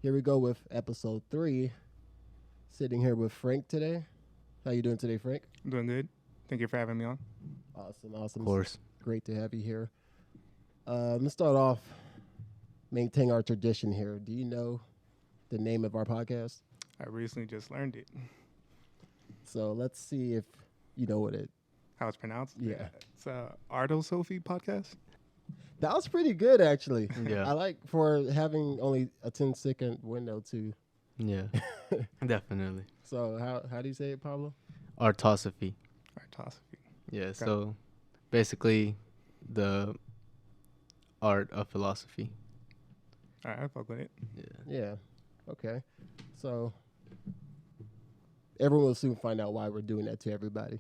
Here we go with episode 3. Sitting here with Frank today. How you doing today, Frank? I'm doing good. Thank you for having me on. Awesome, Of awesome. course. Great to have you here. Let's start off, maintain our tradition here. Do you know the name of our podcast? I recently just learned it. So let's see if you know what it. How it's pronounced? Yeah. It's Ardo Sophie podcast. That was pretty good, actually. Yeah. I like for having only a 10-second window too. Yeah. Definitely. So how do you say it, Pablo? Artosophy. Artosophy. Yeah. So basically the art of philosophy. All right, I fuck with it. Yeah. Yeah. Okay. So everyone will soon find out why we're doing that to everybody.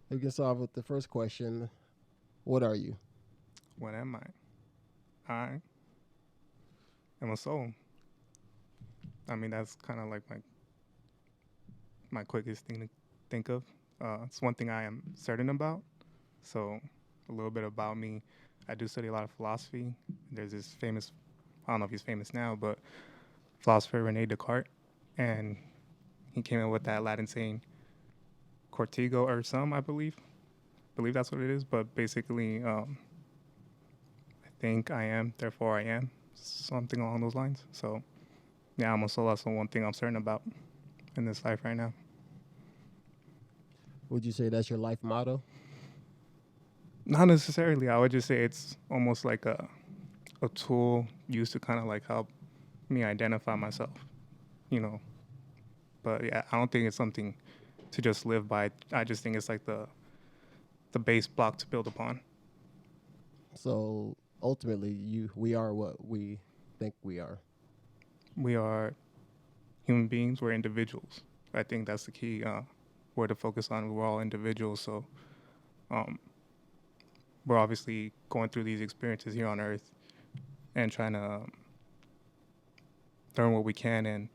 We can start with the first question. What are you? What am I? I am a soul. I mean, that's kind of like my quickest thing to think of. It's one thing I am certain about. So a little bit about me. I do study a lot of philosophy. There's this famous, I don't know if he's famous now, but philosopher Rene Descartes. And he came in with that Latin saying, cortigo or sum, I believe. Believe that's what it is. But basically, I think I am, therefore I am. Something along those lines. So yeah, I'm a soul. That's the one thing I'm certain about in this life right now. Would you say that's your life motto? Not necessarily. I would just say it's almost like a tool used to kind of like help me identify myself, you know. But yeah, I don't think it's something to just live by. I just think it's like the base block to build upon. So ultimately, we are what we think we are. We are human beings. We're individuals. I think that's the key word to focus on. We're all individuals. So we're obviously going through these experiences here on Earth and trying to learn what we can and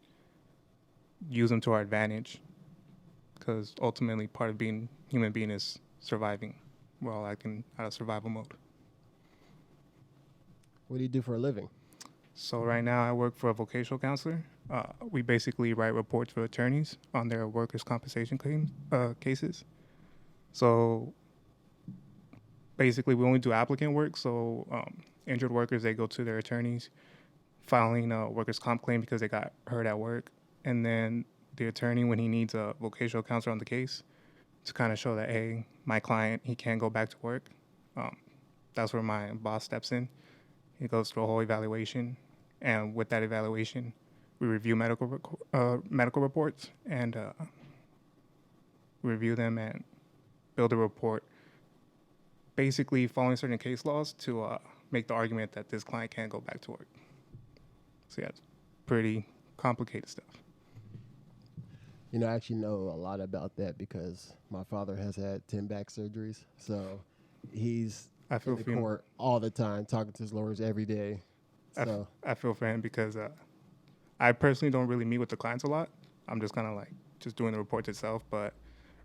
use them to our advantage. Because ultimately, part of being human being is surviving. We're all acting out of survival mode. What do you do for a living? So right now, I work for a vocational counselor. We basically write reports for attorneys on their workers' compensation cases. So basically, we only do applicant work. So injured workers, they go to their attorneys, filing a workers' comp claim because they got hurt at work. And then the attorney, when he needs a vocational counselor on the case, to kind of show that, hey, my client, he can't go back to work. That's where my boss steps in. He goes through a whole evaluation. And with that evaluation, we review medical reports and review them and build a report, basically following certain case laws to make the argument that this client can't go back to work. So yeah, it's pretty complicated stuff. You know, I actually know a lot about that because my father has had 10 back surgeries. So he's I feel in the for him. court all the time, talking to his lawyers every day. So I feel for him because I personally don't really meet with the clients a lot. I'm just kind of like just doing the reports itself, but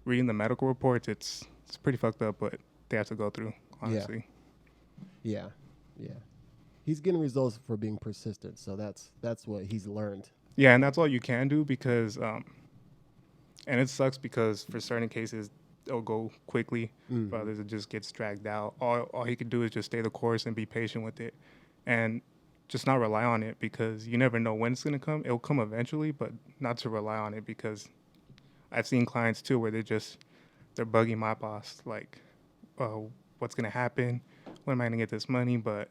reading the medical reports, it's pretty fucked up, but they have to go through, honestly. yeah. He's getting results for being persistent. So that's what he's learned. Yeah, and that's all you can do because, and it sucks because for certain cases, it'll go quickly. For others, it just gets dragged out. All he could do is just stay the course and be patient with it. And just not rely on it because you never know when it's going to come. It'll come eventually, but not to rely on it because I've seen clients too where they're bugging my boss like, what's going to happen? When am I going to get this money? But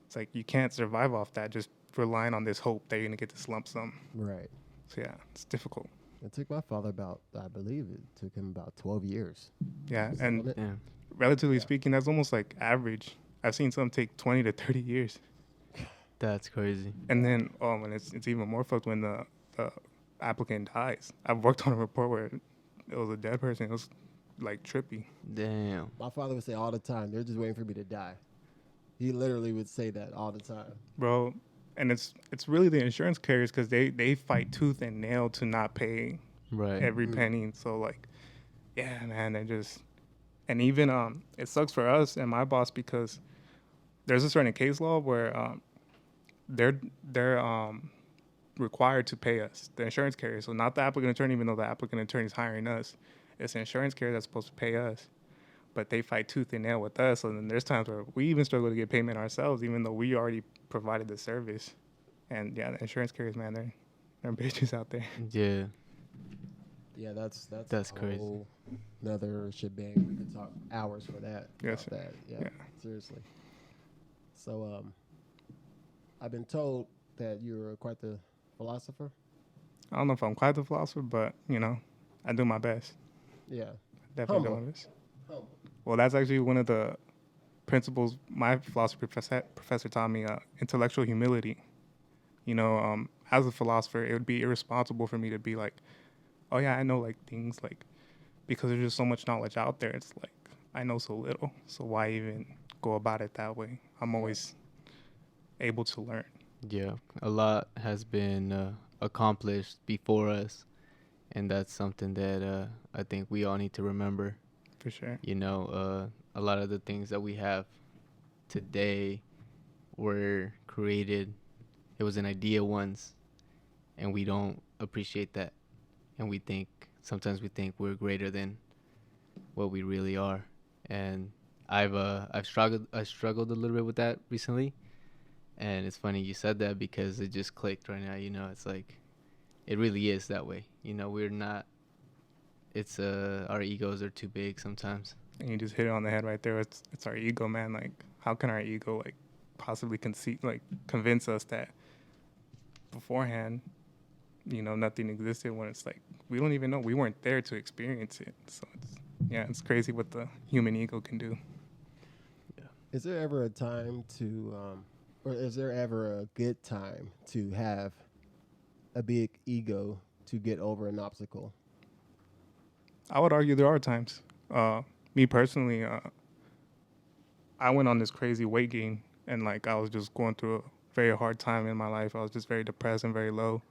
it's like you can't survive off that just relying on this hope that you're going to get this lump sum. Right. So yeah, it's difficult. It took my father I believe it took him about 12 years. Yeah, and Yeah. relatively speaking, that's almost like average. I've seen some take 20 to 30 years. That's crazy. And then, and it's even more fucked when the applicant dies. I've worked on a report where it was a dead person. It was like trippy. Damn. My father would say all the time, they're just waiting for me to die. He literally would say that all the time. Bro, and it's really the insurance carriers because they fight tooth and nail to not pay Right. every penny. So like, yeah, man, they just, and even it sucks for us and my boss because there's a certain case law where they're required to pay us, the insurance carrier. So not the applicant attorney, even though the applicant attorney is hiring us. It's the insurance carrier that's supposed to pay us. But they fight tooth and nail with us. So then there's times where we even struggle to get payment ourselves, even though we already provided the service. And yeah, the insurance carriers, man, they're bitches out there. Yeah. Yeah, that's That's a crazy. whole another shebang. We could talk hours for that. Yes, about that. Yeah, yeah. seriously. So, I've been told that you're quite the philosopher. I don't know if I'm quite the philosopher, but I do my best. Yeah, Definitely do Humble. my best. humble. Well, that's actually one of the principles my philosophy professor taught me, intellectual humility. As a philosopher, it would be irresponsible for me to be like, oh yeah, I know like things, like, because there's just so much knowledge out there. It's like, I know so little. So why even go about it that way? I'm always able to learn. Yeah. A lot has been accomplished before us, and that's something that I think we all need to remember. For sure. A lot of the things that we have today were created. It was an idea once, and we don't appreciate that. And sometimes we think we're greater than what we really are. And I've struggled a little bit with that recently. And it's funny you said that because it just clicked right now. It's like, it really is that way. We're not, it's our egos are too big sometimes. And you just hit it on the head right there. It's our ego, man. Like, how can our ego like possibly convince us that beforehand, nothing existed, when it's like we don't even know, we weren't there to experience it. So it's crazy what the human ego can do. Is there ever a time to, or is there ever a good time to have a big ego to get over an obstacle? I would argue there are times. Me personally, I went on this crazy weight gain, and like I was just going through a very hard time in my life. I was just very depressed and very low.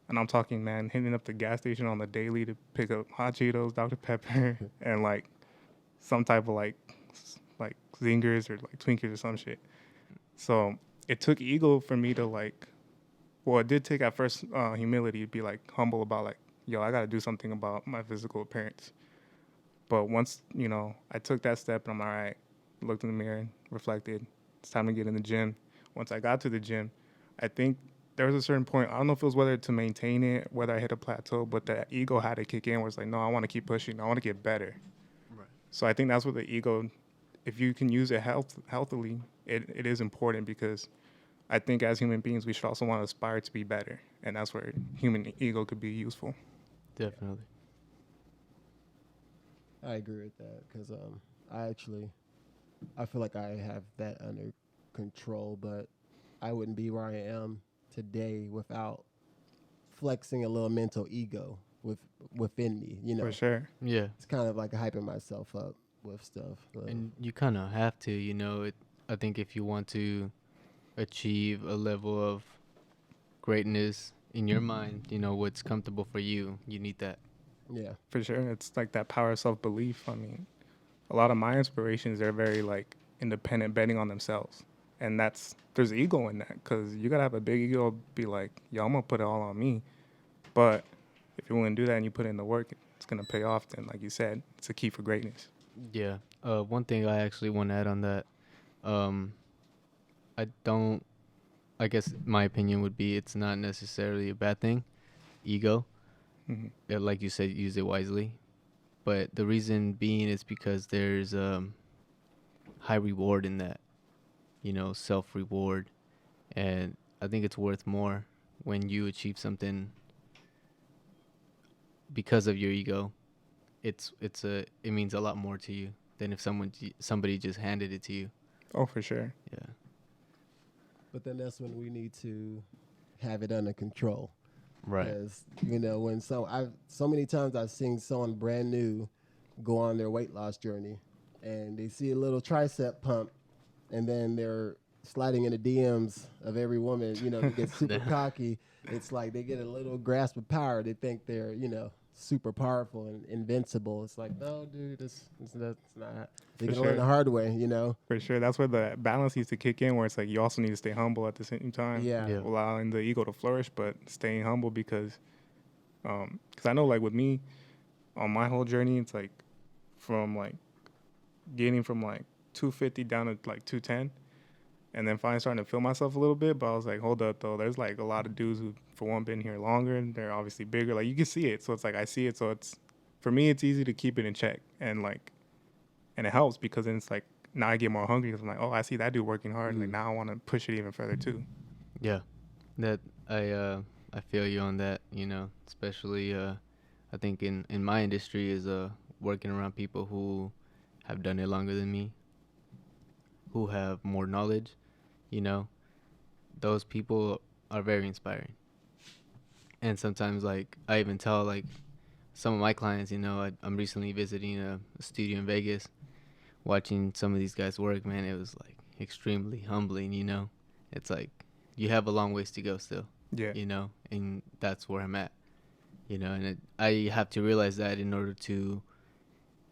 And I'm talking, man, hitting up the gas station on the daily to pick up hot Cheetos, Dr. Pepper, and like some type of like zingers or like Twinkies or some shit. So it took ego for me to it did take at first humility to be like humble about like, yo, I got to do something about my physical appearance. But once, I took that step and I'm all right, looked in the mirror, reflected, it's time to get in the gym. Once I got to the gym, I think there was a certain point, I don't know if it was whether to maintain it, whether I hit a plateau, but that ego had to kick in where it's like, no, I want to keep pushing. I want to get better. Right. So I think that's what the ego, if you can use it healthily, it is important, because I think as human beings, we should also want to aspire to be better. And that's where human ego could be useful. Definitely. I agree with that because I feel like I have that under control, but I wouldn't be where I am today without flexing a little mental ego within me. For sure. Yeah. It's kind of like hyping myself up with stuff. But And you kind of have to. I think if you want to achieve a level of greatness in your mind, what's comfortable for you, you need that. yeah, For sure. It's like that power of self-belief. I mean, a lot of my inspirations, they're very like independent, betting on themselves. And there's ego in that, because you got to have a big ego, be like, yo, I'm going to put it all on me. But if you're willing to do that and you put in the work, it's going to pay off. Then, like you said, it's a key for greatness. Yeah. One thing I actually want to add on that, I guess my opinion would be it's not necessarily a bad thing, ego. Mm-hmm. Like you said, use it wisely. But the reason being is because there's high reward in that, self-reward. And I think it's worth more when you achieve something because of your ego. It means a lot more to you than if somebody just handed it to you. Oh, for sure. Yeah. but then that's when we need to have it under control. Right. Because when so many times I've seen someone brand new go on their weight loss journey, and they see a little tricep pump, and then they're sliding in the DMs of every woman. They get super cocky. It's like they get a little grasp of power. They think they're super powerful and invincible. It's like, no, dude, that's not. You For can learn sure. the hard way, you know. For sure. That's where the balance needs to kick in, where it's like you also need to stay humble at the same time, Yeah. Yeah. allowing the ego to flourish, but staying humble because I know like with me on my whole journey, it's like from like getting from like 250 down to like 210, and then finally starting to feel myself a little bit. But I was like, hold up though, there's like a lot of dudes who, for one, been here longer, and they're obviously bigger. Like you can see it, so it's like I see it, so it's for me, it's easy to keep it in check, and like, and it helps because then it's like now I get more hungry because I'm like, oh, I see that dude working hard, like now I want to push it even further too. Yeah, that I feel you on that. You know, especially I think in my industry is working around people who have done it longer than me, who have more knowledge. You know, those people are very inspiring. And sometimes like I even tell like some of my clients, you know, I'm recently visiting a studio in Vegas, watching some of these guys work. Man, it was like extremely humbling. You know, it's like you have a long ways to go still. Yeah, You know, and that's where I'm at. You know, and I have to realize that in order to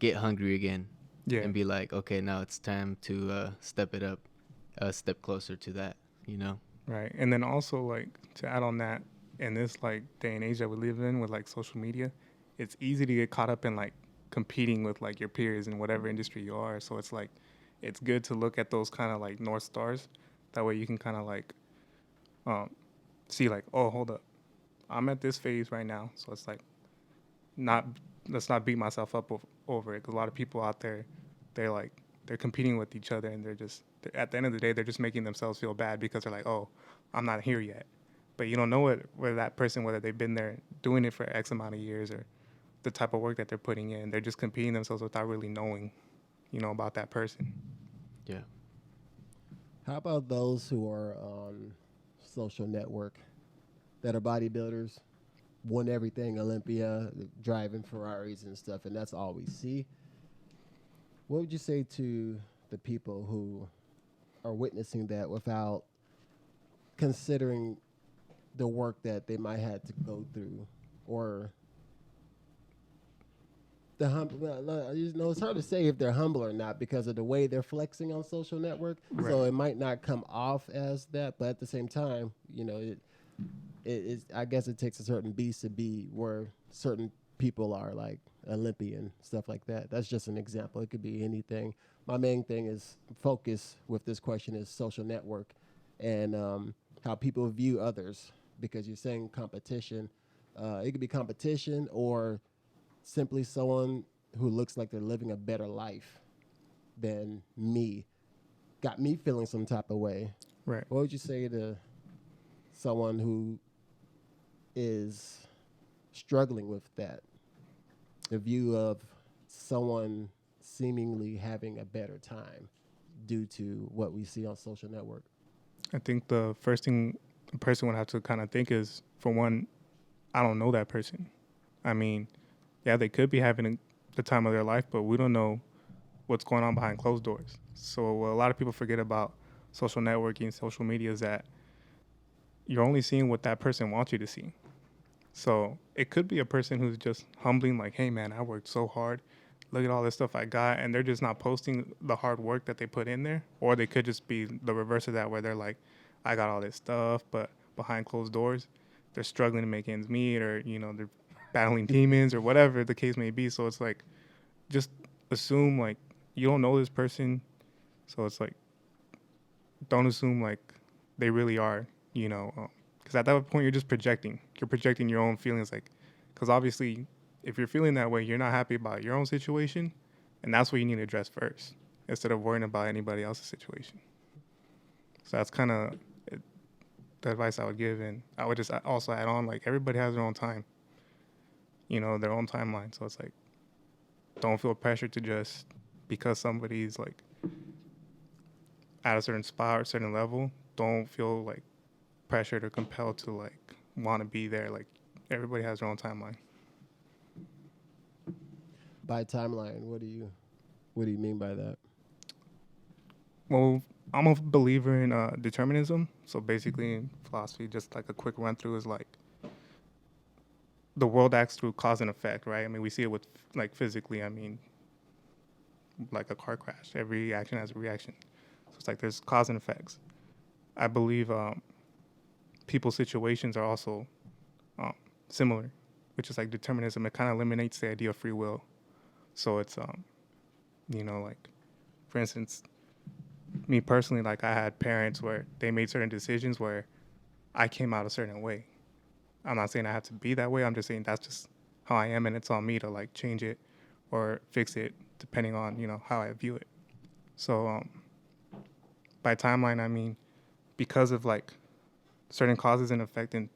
get hungry again yeah, and be like, okay, now it's time to step it up, a step closer to that. You know. right. And then also like to add on that, in this like day and age that we live in with like social media, it's easy to get caught up in like competing with like your peers in whatever industry you are. So it's like it's good to look at those kind of like north stars. That way you can kind of like um, see like, oh, hold up, I'm at this phase right now. So it's like not let's not beat myself up over it. Because a lot of people out there, they're like they're competing with each other, and at the end of the day they're just making themselves feel bad because they're like, oh, I'm not here yet. But you don't know whether that person, whether they've been there doing it for X amount of years or the type of work that they're putting in. They're just competing themselves without really knowing, about that person. Yeah. How about those who are on social network that are bodybuilders, won everything, Olympia, driving Ferraris and stuff, and that's all we see? What would you say to the people who are witnessing that without considering the work that they might have to go through, or the humble? It's hard to say if they're humble or not because of the way they're flexing on social network. Right. So it might not come off as that, but at the same time, I guess it takes a certain beast to be where certain people are like Olympian stuff like that. That's just an example. It could be anything. My main thing is focus with this question is social network and how people view others, because you're saying competition. It could be competition or simply someone who looks like they're living a better life than me. Got me feeling some type of way. Right. What would you say to someone who is struggling with that? The view of someone seemingly having a better time due to what we see on social network. I think the first thing a person would have to kind of think is, for one, I don't know that person. I mean, yeah, they could be having the time of their life, but we don't know what's going on behind closed doors. So what a lot of people forget about social networking, social media, is that you're only seeing what that person wants you to see. So it could be a person who's just humbling, like, hey, man, I worked so hard. Look at all this stuff I got. And they're just not posting the hard work that they put in there. Or they could just be the reverse of that, where they're like, I got all this stuff, but behind closed doors, they're struggling to make ends meet, or, they're battling demons or whatever the case may be. So it's like, just assume, like, you don't know this person. So it's like, don't assume, like, they really are, because at that point you're just projecting. You're projecting your own feelings, like, because obviously if you're feeling that way, you're not happy about your own situation, and that's what you need to address first instead of worrying about anybody else's situation. So that's kind of the advice I would give, and I would just also add on, like, everybody has their own time, their own timeline. So it's like, don't feel pressured to just because somebody's like at a certain spot or a certain level, don't feel like pressured or compelled to like want to be there. Like, everybody has their own timeline. By timeline, what do you mean by that? Well, I'm a believer in determinism. So basically in philosophy, just like a quick run through, is like the world acts through cause and effect, right? I mean, we see it with like physically. I mean, like a car crash, every action has a reaction. So it's like there's cause and effects. I believe people's situations are also similar, which is like determinism. It kind of eliminates the idea of free will. So it's like, for instance, me personally, like I had parents where they made certain decisions where I came out a certain way. I'm not saying I have to be that way. I'm just saying that's just how I am, and it's on me to like change it or fix it depending on how I view it. So by timeline, I mean because of like certain causes and effect and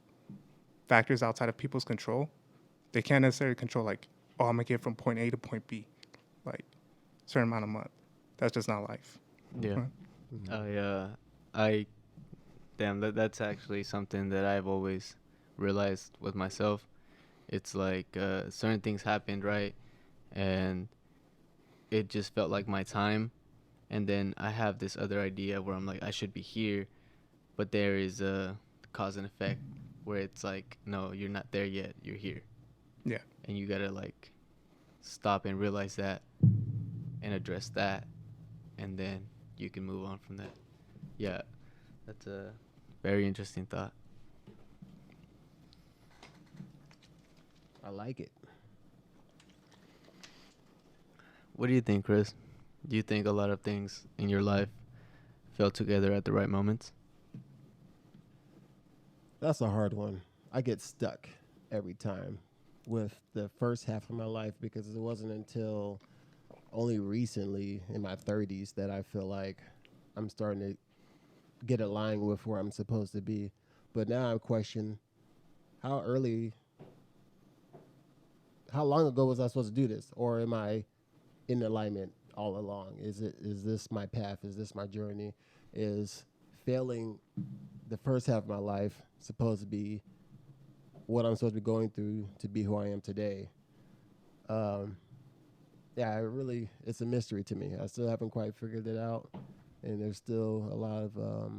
factors outside of people's control, they can't necessarily control like, oh, I'm gonna get from point A to point B, like certain amount of month. That's just not life. Yeah. Right. I damn, that's actually something that I've always realized with myself. It's like certain things happened, right? And it just felt like my time. And then I have this other idea where I'm like, I should be here. But there is a cause and effect where it's like, no, you're not there yet. You're here. Yeah. And you got to like stop and realize that and address that. And then you can move on from that. Yeah. That's a very interesting thought. I like it. What do you think, Chris? Do you think a lot of things in your life fell together at the right moments? That's a hard one. I get stuck every time with the first half of my life because it wasn't until only recently in my 30s that I feel like I'm starting to get aligned with where I'm supposed to be. But now I question how long ago was I supposed to do this? Or am I in alignment all along? Is this my path? Is this my journey? Is failing the first half of my life supposed to be what I'm supposed to be going through to be who I am today? It's a mystery to me. I still haven't quite figured it out, and there's still a lot of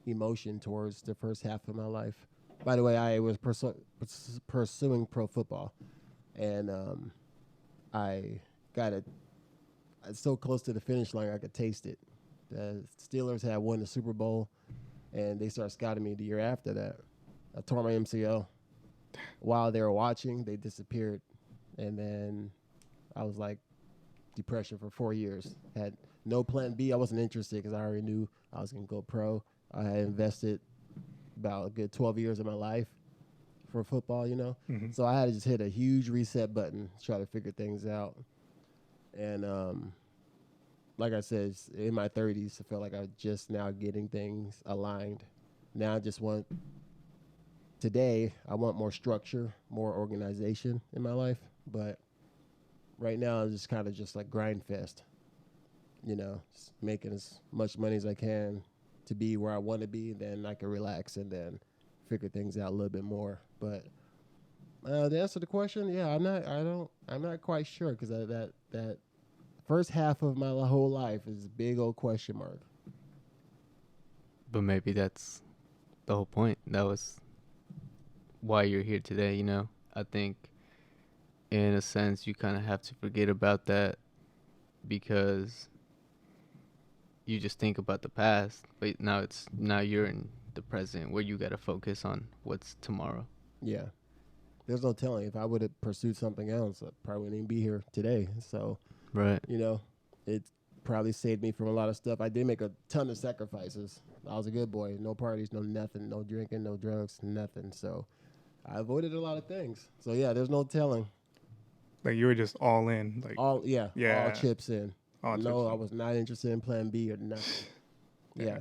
emotion towards the first half of my life. By the way, I was pursuing pro football, and I got it so close to the finish line I could taste it. The Steelers had won the Super Bowl, and they started scouting me the year after that. I tore my MCL. While they were watching, they disappeared, and then I was like depression for 4 years. Had no plan B. I wasn't interested because I already knew I was going to go pro. I had invested about a good 12 years of my life for football, Mm-hmm. So I had to just hit a huge reset button, try to figure things out. And like I said, in my 30s, I felt like I was just now getting things aligned. Now I just want, today, I want more structure, more organization in my life. But right now, I'm just kind of just like grind fest, just making as much money as I can to be where I want to be. Then I can relax and then figure things out a little bit more. But to answer the question, yeah, I'm not quite sure because that first half of my whole life is a big old question mark. But maybe that's the whole point. That was why you're here today, I think in a sense you kind of have to forget about that because you just think about the past, but now you're in the present where you got to focus on what's tomorrow. Yeah. There's no telling. If I would have pursued something else, I probably wouldn't even be here today. So, Right. It probably saved me from a lot of stuff. I did make a ton of sacrifices. I was a good boy. No parties, no nothing, no drinking, no drugs, nothing. So I avoided a lot of things. So, yeah, there's no telling. Like you were just all in, like All chips in. All no, chips I in. was not interested in plan B or nothing. Yeah.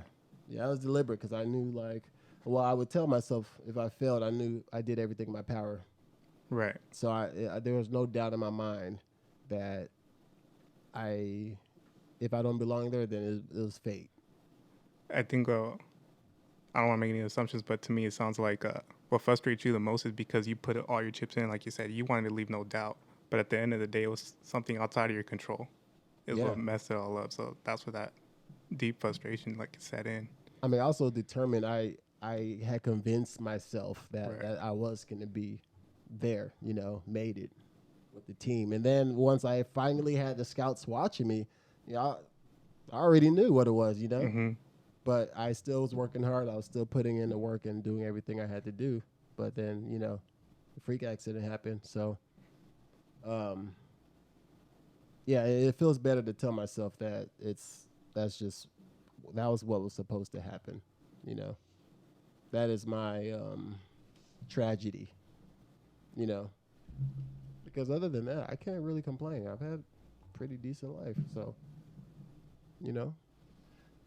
I was deliberate because I knew, I would tell myself if I failed, I knew I did everything in my power. Right. So there was no doubt in my mind that if I don't belong there, then it was fate. I think I don't want to make any assumptions, but to me it sounds like what frustrates you the most is because you put all your chips in, like you said, you wanted to leave no doubt, but at the end of the day, it was something outside of your control. Is what messed it all up. So that's where that deep frustration set in. I mean, also determined I had convinced myself that I was going to be there, made it with the team. And then once I finally had the scouts watching me, I already knew what it was, Mm-hmm. but I still was working hard. I was still putting in the work and doing everything I had to do. But then, the freak accident happened. So, um, yeah, it feels better to tell myself that that was what was supposed to happen. You know, that is my tragedy. You know, because other than that, I can't really complain. I've had a pretty decent life. So, you know,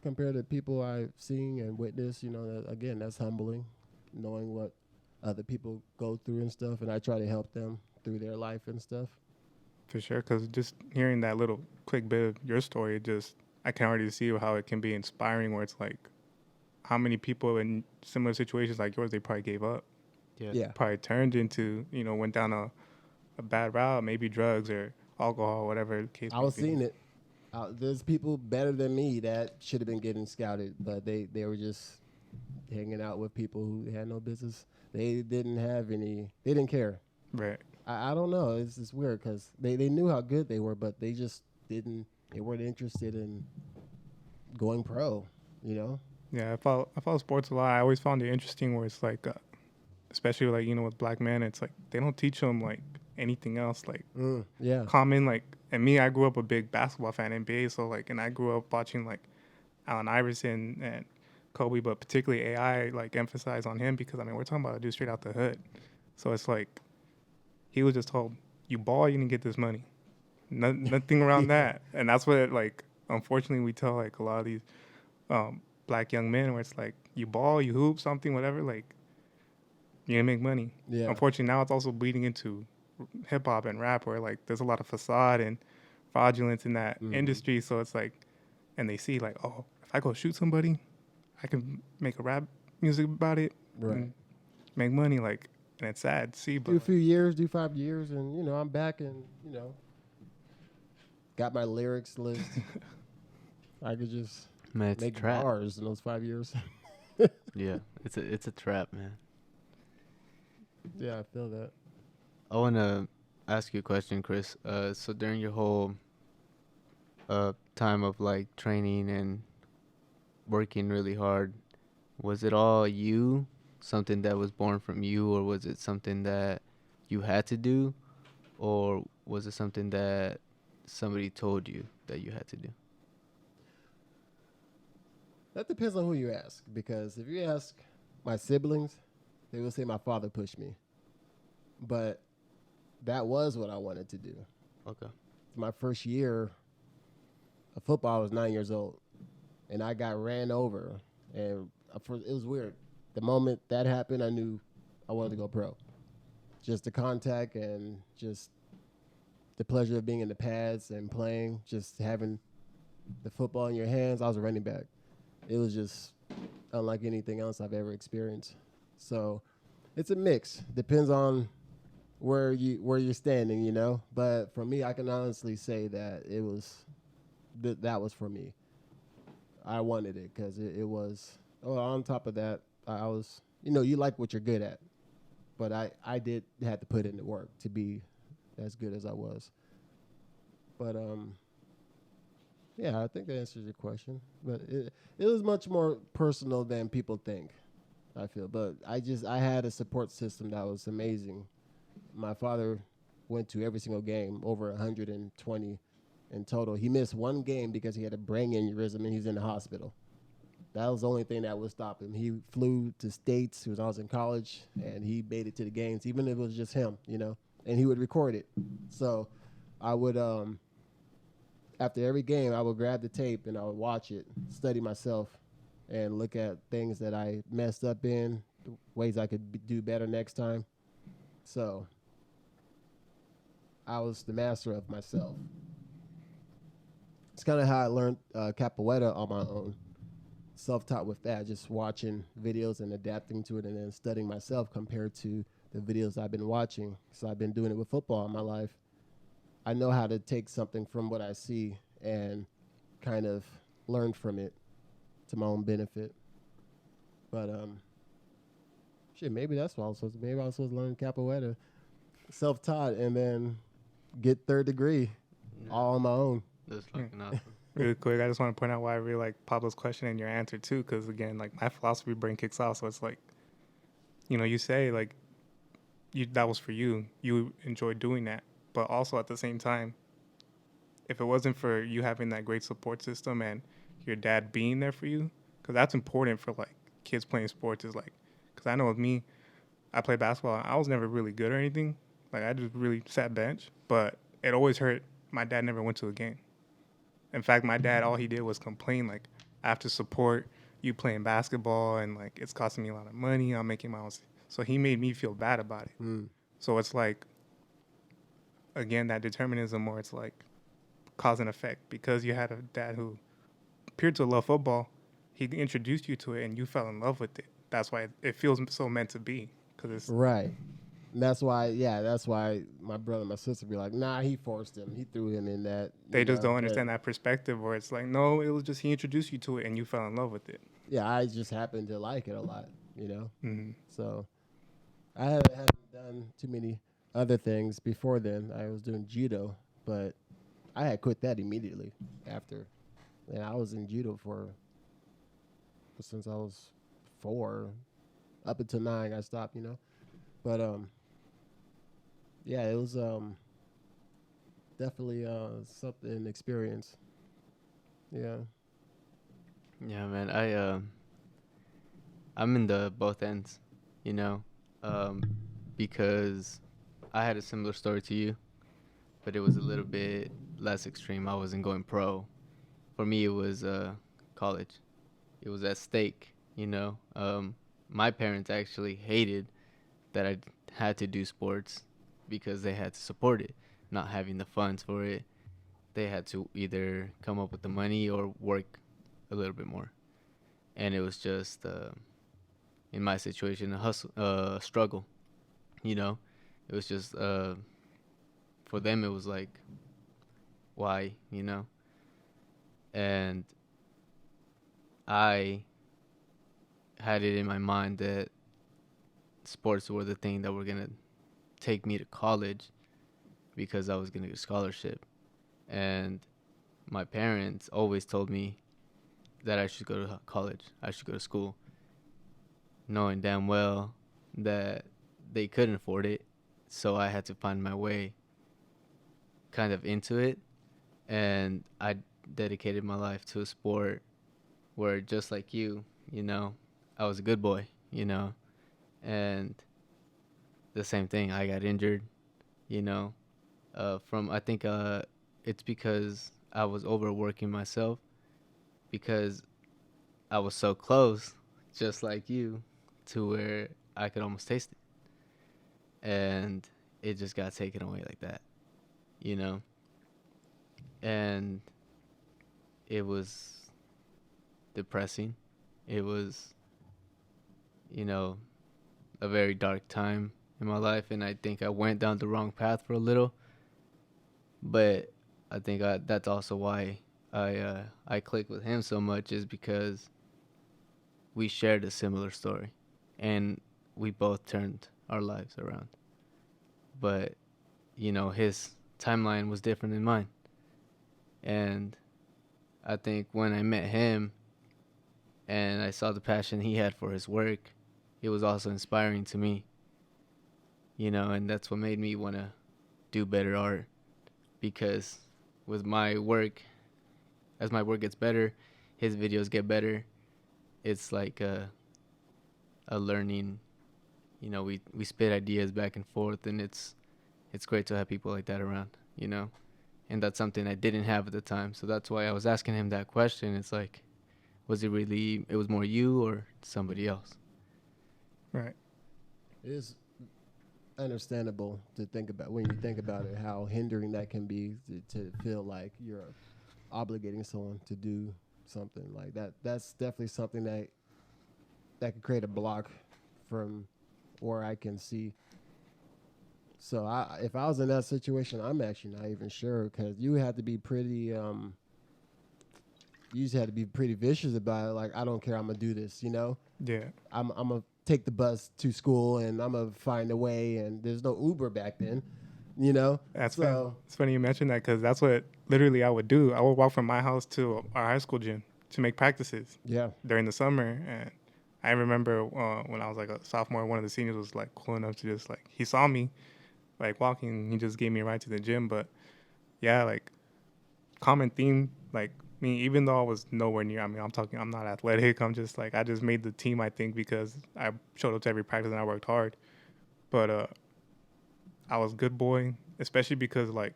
compared to people I've seen and witnessed, again, that's humbling, knowing what other people go through and stuff, and I try to help them through their life and stuff. For sure, because just hearing that little quick bit of your story, I can already see how it can be inspiring. Where it's like, how many people in similar situations like yours, they probably gave up, Yeah. Yeah, probably turned into, went down a bad route, maybe drugs or alcohol, whatever the case I may was be. seeing it. There's people better than me that should have been getting scouted, but they were just hanging out with people who had no business. They didn't have any. They didn't care. Right. I don't know. It's just weird because they knew how good they were, but they just didn't. They weren't interested in going pro. You know. Yeah, I follow sports a lot. I always found it interesting where it's like, especially like with black men, it's like they don't teach them like anything else. Like Yeah. common like, and me, I grew up a big basketball fan, NBA. So like, and I grew up watching like Allen Iverson and Kobe, but particularly AI like emphasize on him because I mean we're talking about a dude straight out the hood. So it's like he was just told, you ball, you can get this money. Nothing around that. And that's what like unfortunately we tell like a lot of these black young men where it's like you ball, you hoop, something, whatever, like you're gonna make money. Yeah. Unfortunately now it's also bleeding into hip hop and rap where like there's a lot of facade and fraudulence in that industry. So it's like and they see like, oh, if I go shoot somebody, I can make a rap music about it Right. and make money. Like, and it's sad to see, but Do a few years, do 5 years, and I'm back and got my lyrics list. I could just Man, it's a make trap. bars in those 5 years. Yeah, it's a trap, man. Yeah, I feel that. I want to ask you a question, Chris. So during your whole time of like training and working really hard, was it all you, something that was born from you, or was it something that you had to do, or was it something that somebody told you that you had to do? That depends on who you ask, because if you ask my siblings, they will say my father pushed me. But that was what I wanted to do. Okay. My first year of football, I was 9 years old, and I got ran over. And it was weird. The moment that happened, I knew I wanted to go pro. Just the contact and just the pleasure of being in the pads and playing, just having the football in your hands. I was a running back. It was just unlike anything else I've ever experienced. So it's a mix. Depends on where you're standing, But for me, I can honestly say that it was that was for me. I wanted it because it was. Oh, on top of that, I was. You like what you're good at, but I did have to put in the work to be as good as I was. But yeah, I think that answers your question. But it was much more personal than people think, I feel. But I had a support system that was amazing. My father went to every single game, over 120 in total. He missed one game because he had a brain aneurysm and he's in the hospital. That was the only thing that would stop him. He flew to States when I was in college, and he made it to the games, even if it was just him, and he would record it. So I would, after every game, I would grab the tape and I would watch it, study myself, and look at things that I messed up in, ways I could do better next time. So I was the master of myself. It's kind of how I learned capoeira on my own. Self-taught with that, just watching videos and adapting to it and then studying myself compared to the videos I've been watching. So I've been doing it with football in my life. I know how to take something from what I see and kind of learn from it to my own benefit. But shit, maybe that's what I was supposed to. Maybe I was supposed to learn capoeira. self-taught, and then get third degree all on my own. That's fucking awesome. Really quick, I just want to point out why I really like Pablo's question and your answer too, because again, like my philosophy brain kicks off, so it's like, you say like that was for you, you enjoyed doing that, but also at the same time, if it wasn't for you having that great support system and your dad being there for you, because that's important for like kids playing sports, is like, because I know with me, I played basketball, I was never really good or anything, like I just really sat bench, but it always hurt. My dad never went to a game. In fact, my dad, all he did was complain, like, I have to support you playing basketball, and, like, it's costing me a lot of money. I'm making my own. So he made me feel bad about it. So it's like, again, that determinism where it's like cause and effect. Because you had a dad who appeared to love football, he introduced you to it, and you fell in love with it. That's why it feels so meant to be. Cause it's Right. And that's why my brother and my sister be like, nah, he forced him. He threw him in that. they just don't understand that perspective where it's like, no, it was just he introduced you to it, and you fell in love with it. Yeah, I just happen to like it a lot, Mm-hmm. So I haven't done too many other things before then. I was doing judo, but I had quit that immediately after. And I was in judo since I was 4, up until 9. I stopped, But yeah, it was definitely something experience. Yeah. Yeah, man. I'm in the both ends, because I had a similar story to you, but it was a little bit less extreme. I wasn't going pro. For me, it was college. It was at stake, My parents actually hated that I had to do sports because they had to support it, not having the funds for it. They had to either come up with the money or work a little bit more. And it was just, in my situation, a hustle, struggle, It was just, for them, it was like, why, And I had it in my mind that sports were the thing that were going to take me to college because I was going to get a scholarship. And my parents always told me that I should go to college, I should go to school, knowing damn well that they couldn't afford it. So I had to find my way kind of into it. And I dedicated my life to a sport where, just like you, I was a good boy, and the same thing, I got injured, I think it's because I was overworking myself, because I was so close, just like you, to where I could almost taste it. And it just got taken away like that, And it was depressing. It was, a very dark time in my life, and I think I went down the wrong path for a little. But I think that's also why I clicked with him so much, is because we shared a similar story, and we both turned our lives around. But his timeline was different than mine, and I think when I met him and I saw the passion he had for his work, it was also inspiring to me, and that's what made me want to do better art, because with my work, as my work gets better, his videos get better. It's like a learning, we spit ideas back and forth, and it's great to have people like that around, and that's something I didn't have at the time. So that's why I was asking him that question. It's like, was it was more you or somebody else? Right. It is understandable to think about, when you think about it, how hindering that can be to feel like you're obligating someone to do something like that. That's definitely something that could create a block from where I can see. So if I was in that situation, I'm actually not even sure, because you had to be pretty you just had to be pretty vicious about it. Like, I don't care, I'm gonna do this. Yeah. I'm a take the bus to school and I'm gonna find a way. And there's no Uber back then, you know. That's So it's funny you mentioned that because that's what literally I would do. I would walk from my house to our high school gym to make practices yeah, during the summer. And I remember when I was like a sophomore, one of the seniors was like cool enough to just like, he saw me like walking, he just gave me a ride to the gym. But yeah, like common theme, like me, even though I was nowhere near, I mean, I'm not athletic. I'm just like, I just made the team, I think, because I showed up to every practice and I worked hard. But I was good boy, especially because like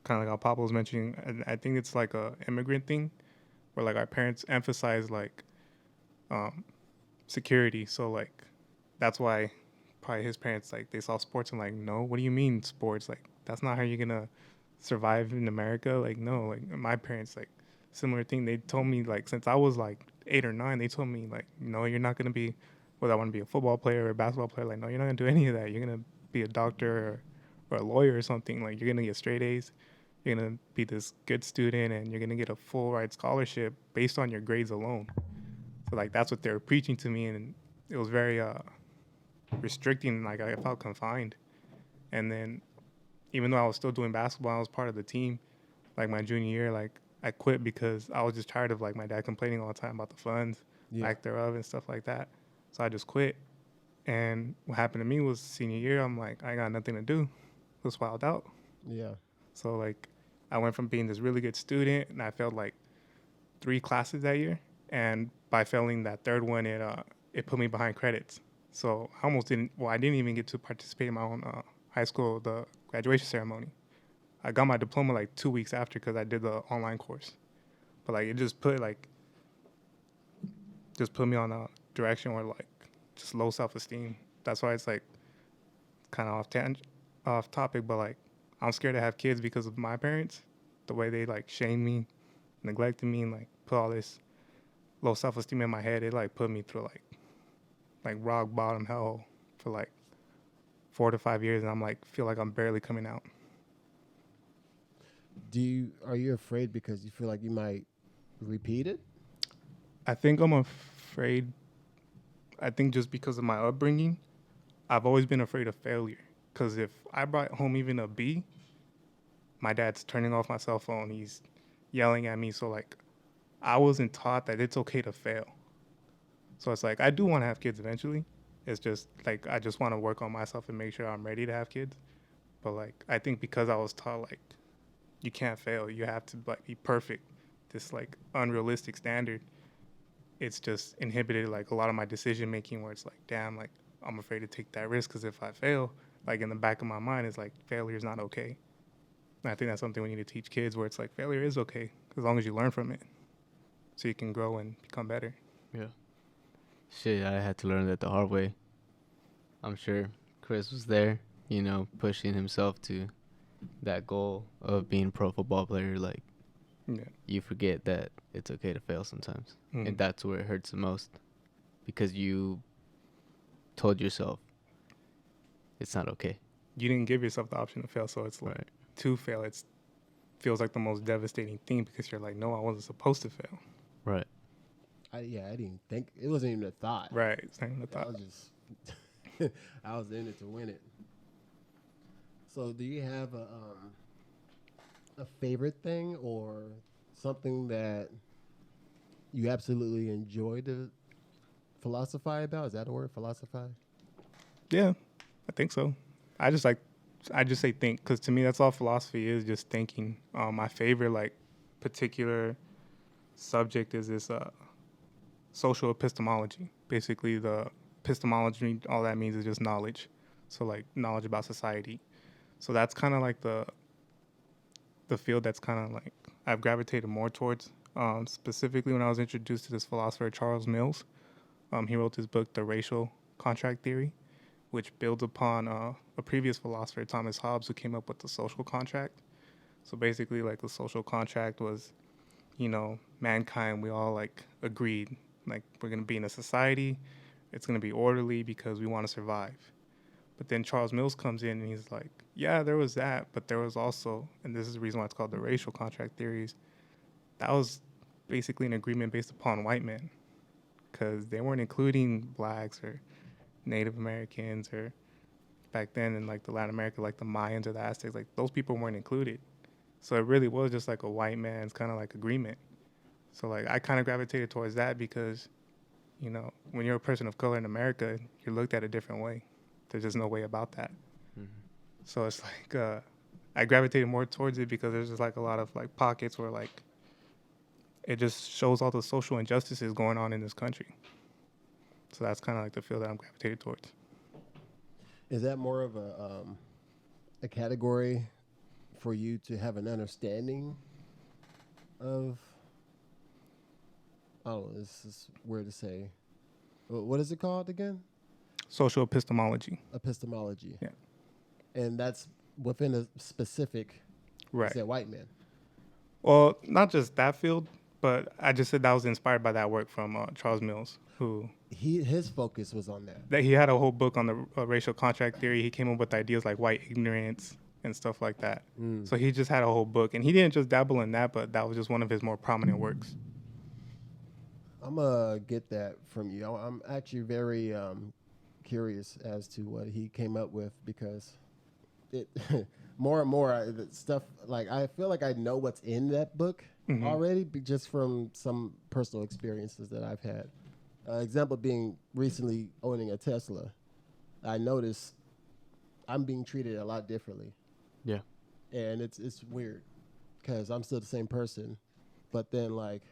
kind of like how Papa was mentioning. I think it's like a immigrant thing where like our parents emphasize like um, security. So like that's why probably his parents like they saw sports and like, no, what do you mean sports? Like that's not how you're gonna survive in America. Like no, like my parents like similar thing. They told me like since I was like 8 or 9, they told me like no, you're not gonna be whether I want to be a football player or a basketball player. Like no, you're not gonna do any of that. You're gonna be a doctor or a lawyer or something. Like you're gonna get straight A's. You're gonna be this good student and you're gonna get a full ride scholarship based on your grades alone. So like that's what they were preaching to me, and it was very restricting. Like I felt confined. And then even though I was still doing basketball, I was part of the team. Like my junior year, like I quit because I was just tired of like my dad complaining all the time about the funds, yeah, lack thereof, and stuff like that. So I just quit. And what happened to me was senior year, I'm like, I got nothing to do. Just wild out. yeah, So like I went from being this really good student and I failed like 3 classes that year. And by failing that third one, it put me behind credits. So I almost didn't. Well, I didn't even get to participate in my own high school the graduation ceremony. I got my diploma like 2 weeks after because I did the online course. But like it just put me on a direction where like just low self esteem. That's why it's like kind of off topic. But like I'm scared to have kids because of my parents, the way they like shamed me, neglected me, and like put all this low self esteem in my head. It like put me through like rock bottom hell for like 4 to 5 years, and I'm like feel like I'm barely coming out. are you afraid because you feel like you might repeat it? I think I'm afraid. I think just because of my upbringing, I've always been afraid of failure. Because if I brought home even a B, my dad's turning off my cell phone. He's yelling at me. So like, I wasn't taught that it's okay to fail. So it's like I do want to have kids eventually. It's just like I just want to work on myself and make sure I'm ready to have kids. But like I think because I was taught like you can't fail, you have to like be perfect. This like unrealistic standard. It's just inhibited like a lot of my decision making where it's like damn like I'm afraid to take that risk because if I fail like in the back of my mind it's like failure is not okay. And I think that's something we need to teach kids where it's like failure is okay as long as you learn from it so you can grow and become better. Yeah. Shit, I had to learn that the hard way. I'm sure Chris was there, pushing himself to that goal of being a pro football player. Like, Yeah. you forget that it's okay to fail sometimes. And that's where it hurts the most because you told yourself it's not okay. You didn't give yourself the option to fail, so it's like to fail it feels like the most devastating thing because you're like no, I wasn't supposed to fail. Right. I didn't think it wasn't even a thought. Right. It's not even a I thought. was just I was in it to win it. So, do you have a favorite thing or something that you absolutely enjoy to philosophize about? Is that a word, philosophize? Yeah, I think so. I just say think because to me that's all philosophy is, just thinking. My favorite like particular subject is this social epistemology. Basically, the epistemology, all that means is just knowledge. So like knowledge about society. So that's kind of like the field that's kind of like I've gravitated more towards. Specifically, when I was introduced to this philosopher Charles Mills, he wrote this book, The Racial Contract Theory, which builds upon a previous philosopher, Thomas Hobbes, who came up with the social contract. So basically, like the social contract was, mankind, we all like agreed, like we're gonna be in a society, it's gonna be orderly because we want to survive. But then Charles Mills comes in and he's like, yeah, there was that, but there was also, and this is the reason why it's called the racial contract theories, that was basically an agreement based upon white men. because they weren't including blacks or Native Americans or back then in like the Latin America, like the Mayans or the Aztecs, like those people weren't included. So it really was just like a white man's kind of like agreement. So like I kind of gravitated towards that because, you know, when you're a person of color in America, you're looked at a different way. There's just no way about that. Mhm. So it's like I gravitated more towards it because there's just like a lot of like pockets where like it just shows all the social injustices going on in this country. So that's kind of like the field that I'm gravitated towards. Is that more of a category for you to have an understanding of? Oh, this is weird to say. What is it called again? Social epistemology. Epistemology. Yeah. And that's within a specific, Right. you said white man. Well, not just that field, but I just said that was inspired by that work from Charles Mills, who His focus was on that. he had a whole book on the racial contract theory. He came up with ideas like white ignorance and stuff like that. So he just had a whole book, and he didn't just dabble in that, but that was just one of his more prominent works. I'm gonna get that from you. I'm actually very curious as to what he came up with because it more and more the stuff like I feel like I know what's in that book already, just from some personal experiences that I've had. Example being recently owning a Tesla. I noticed I'm being treated a lot differently, Yeah. and it's weird because I'm still the same person, but then like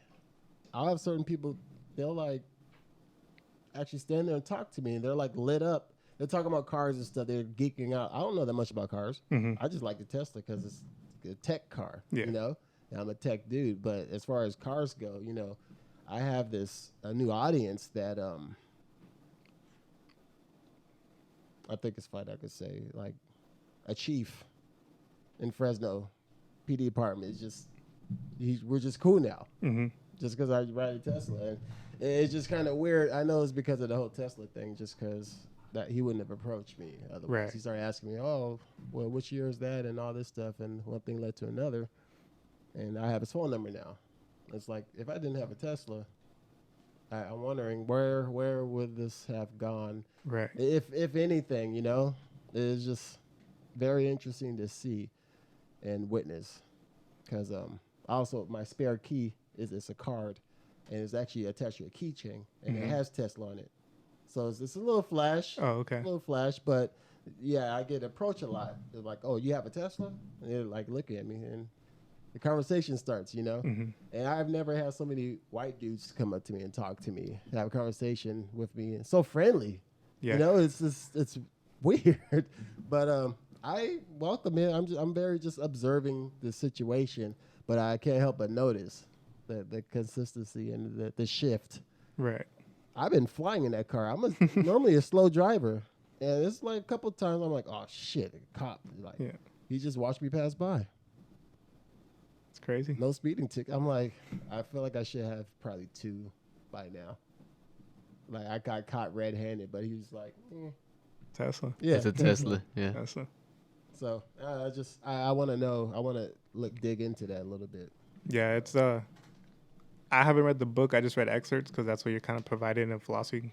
I'll have certain people, they'll like actually stand there and talk to me, and they're like lit up. They're talking about cars and stuff. They're geeking out. I don't know that much about cars. I just like the Tesla because it's a tech car, Yeah. you know? And I'm a tech dude. But as far as cars go, you know, I have a new audience that I think it's fine I could say, like a chief in Fresno PD department is just, we're just cool now. Just because I ride a Tesla. And it's just kind of weird. I know it's because of the whole Tesla thing, just because that he wouldn't have approached me otherwise. Right. He started asking me, oh, well, which year is that and all this stuff. And one thing led to another. And I have his phone number now. It's like, if I didn't have a Tesla, I'm wondering where would this have gone? Right. If anything, you know? It's just very interesting to see and witness. Because also my spare key it's a card, and it's actually attached to a keychain, and it has Tesla on it. So it's a little flash. Oh, okay. A little flash, but yeah, I get approached a lot. They're like, "Oh, you have a Tesla?" And they're like looking at me, and the conversation starts, you know. And I've never had so many white dudes come up to me and talk to me, have a conversation with me, and so friendly. Yeah. You know, it's weird, but I welcome it. I'm very just observing the situation, but I can't help but notice the consistency and the shift. Right. I've been flying in that car. I'm normally a slow driver, and it's like a couple of times I'm like, oh shit, a cop! Like, Yeah. he just watched me pass by. It's crazy. No speeding ticket. I'm like, I feel like I should have probably 2 by now. Like I got caught red-handed, but he was like, Tesla. yeah, It's a Tesla. Yeah. Tesla. So I want to know. I want to dig into that a little bit. Yeah, it's I haven't read the book. I just read excerpts because that's what you're kind of provided in a philosophy